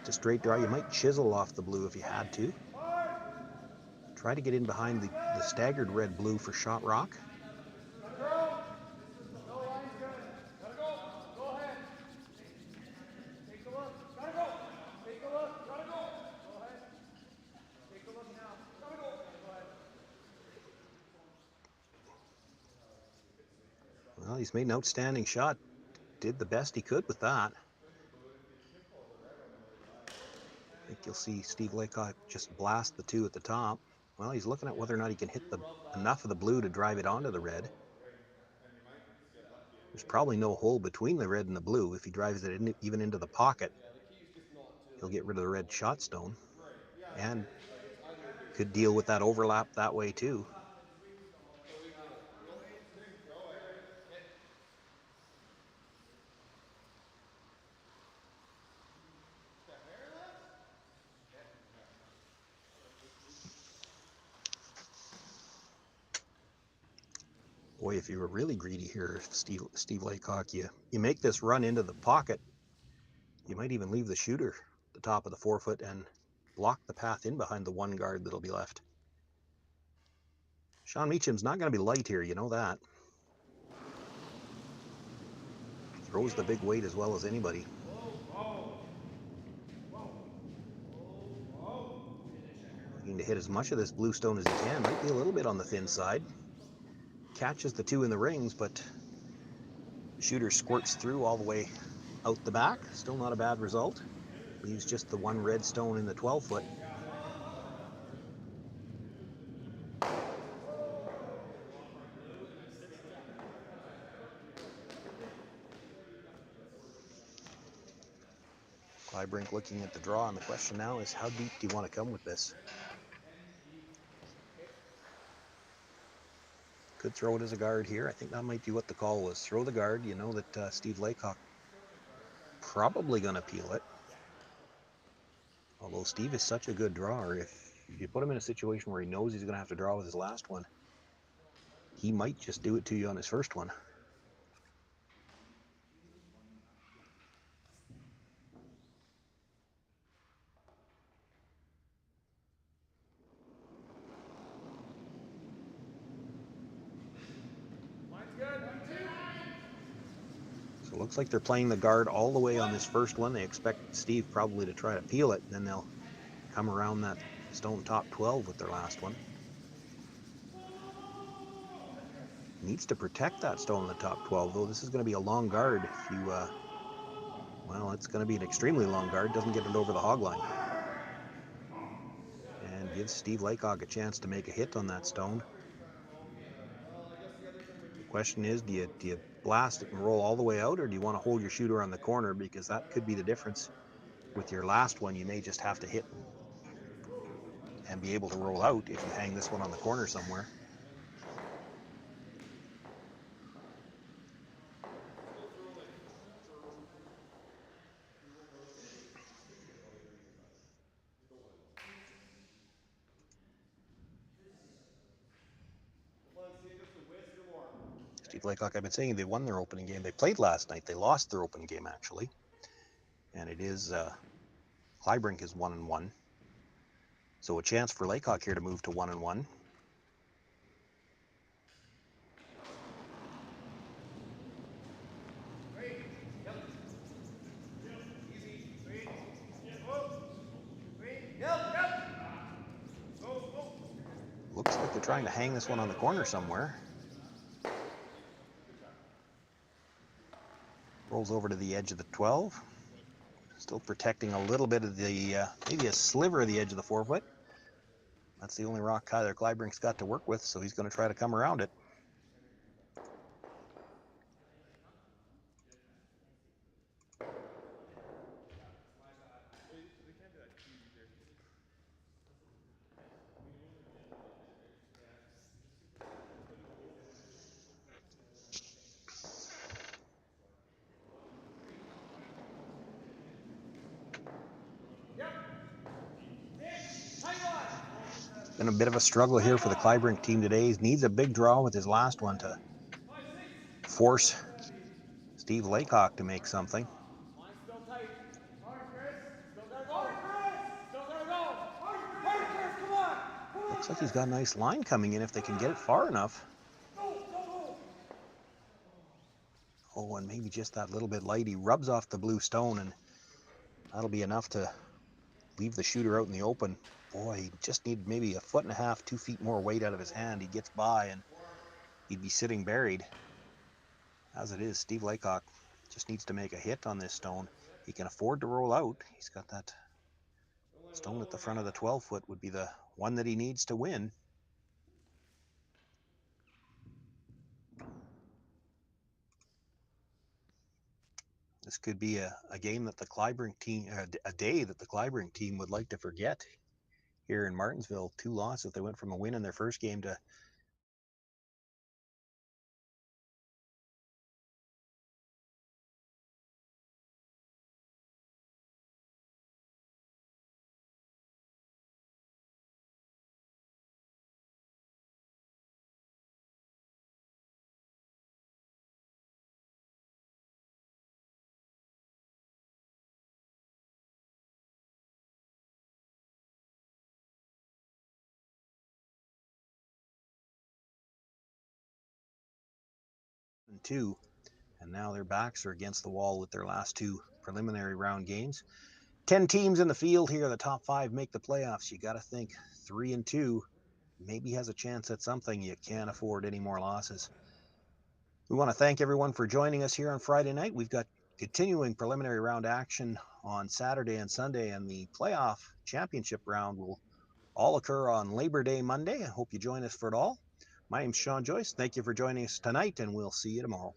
straight draw. You might chisel off the blue if you had to. Try to get in behind the staggered red-blue for shot rock. Well, he's made an outstanding shot. Did the best he could with that. I think you'll see Steve Laycock just blast the 2 at the top. Well, he's looking at whether or not he can hit enough of the blue to drive it onto the red. There's probably no hole between the red and the blue. If he drives it even into the pocket, he'll get rid of the red shot stone and could deal with that overlap that way too. Boy, if you were really greedy here, Steve Laycock, you make this run into the pocket. You might even leave the shooter the top of the 4-foot and block the path in behind the 1 guard that'll be left. Sean Meacham's not going to be light here, you know that. Throws the big weight as well as anybody. Looking to hit as much of this blue stone as he can. Might be a little bit on the thin side. Catches the 2 in the rings, but the shooter squirts through all the way out the back. Still not a bad result. Leaves just the 1 red stone in the 12-foot. Kleibrink looking at the draw, and the question now is how deep do you want to come with this? Could throw it as a guard here. I think that might be what the call was. Throw the guard. You know that Steve Laycock probably going to peel it. Although Steve is such a good drawer, if If you put him in a situation where he knows he's going to have to draw with his last one, he might just do it to you on his first one. So it looks like they're playing the guard all the way on this first one. They expect Steve probably to try to peel it, and then they'll come around that stone top 12 with their last one. Needs to protect that stone in the top 12, though. This is going to be a long guard. If you, well, it's going to be an extremely long guard. Doesn't get it over the hog line. And gives Steve Laycock a chance to make a hit on that stone. The question is, do you blast it and roll all the way out, or do you want to hold your shooter on the corner? Because that could be the difference. With your last one, you may just have to hit and be able to roll out if you hang this one on the corner somewhere. Steve Laycock, I've been saying they won their opening game. They played last night. They lost their opening game, actually. And it is Kleibrink is 1-1. So a chance for Laycock here to move to 1-1. Looks like they're trying to hang this one on the corner somewhere. Rolls over to the edge of the 12. Still protecting a little bit of the, maybe a sliver of the edge of the 4-foot. That's the only rock Tyler Kleibrink's got to work with, so he's going to try to come around it. Been a bit of a struggle here for the Kleibrink team today. He needs a big draw with his last one to force Steve Laycock to make something. Looks like he's got a nice line coming in if they can get it far enough. Oh, and maybe just that little bit light. He rubs off the blue stone, and that'll be enough to leave the shooter out in the open. Boy, he just needed maybe 1.5 feet, 2 feet more weight out of his hand. He gets by, and he'd be sitting buried. As it is, Steve Laycock just needs to make a hit on this stone. He can afford to roll out. He's got that stone at the front of the 12-foot would be the one that he needs to win. This could be a game that the Kleibrink team, a day that the Kleibrink team would like to forget here in Martensville. 2 losses. They went from a win in their first game to and 2, and now their backs are against the wall with their last 2 preliminary round games. 10 teams in the field here. The top 5 make the playoffs. You got to think 3-2 maybe has a chance at something. You can't afford any more losses. We want to thank everyone for joining us here on Friday night. We've got continuing preliminary round action on Saturday and Sunday, and the playoff championship round will all occur on Labor Day Monday. I hope you join us for it all. My name's Sean Joyce. Thank you for joining us tonight, and we'll see you tomorrow.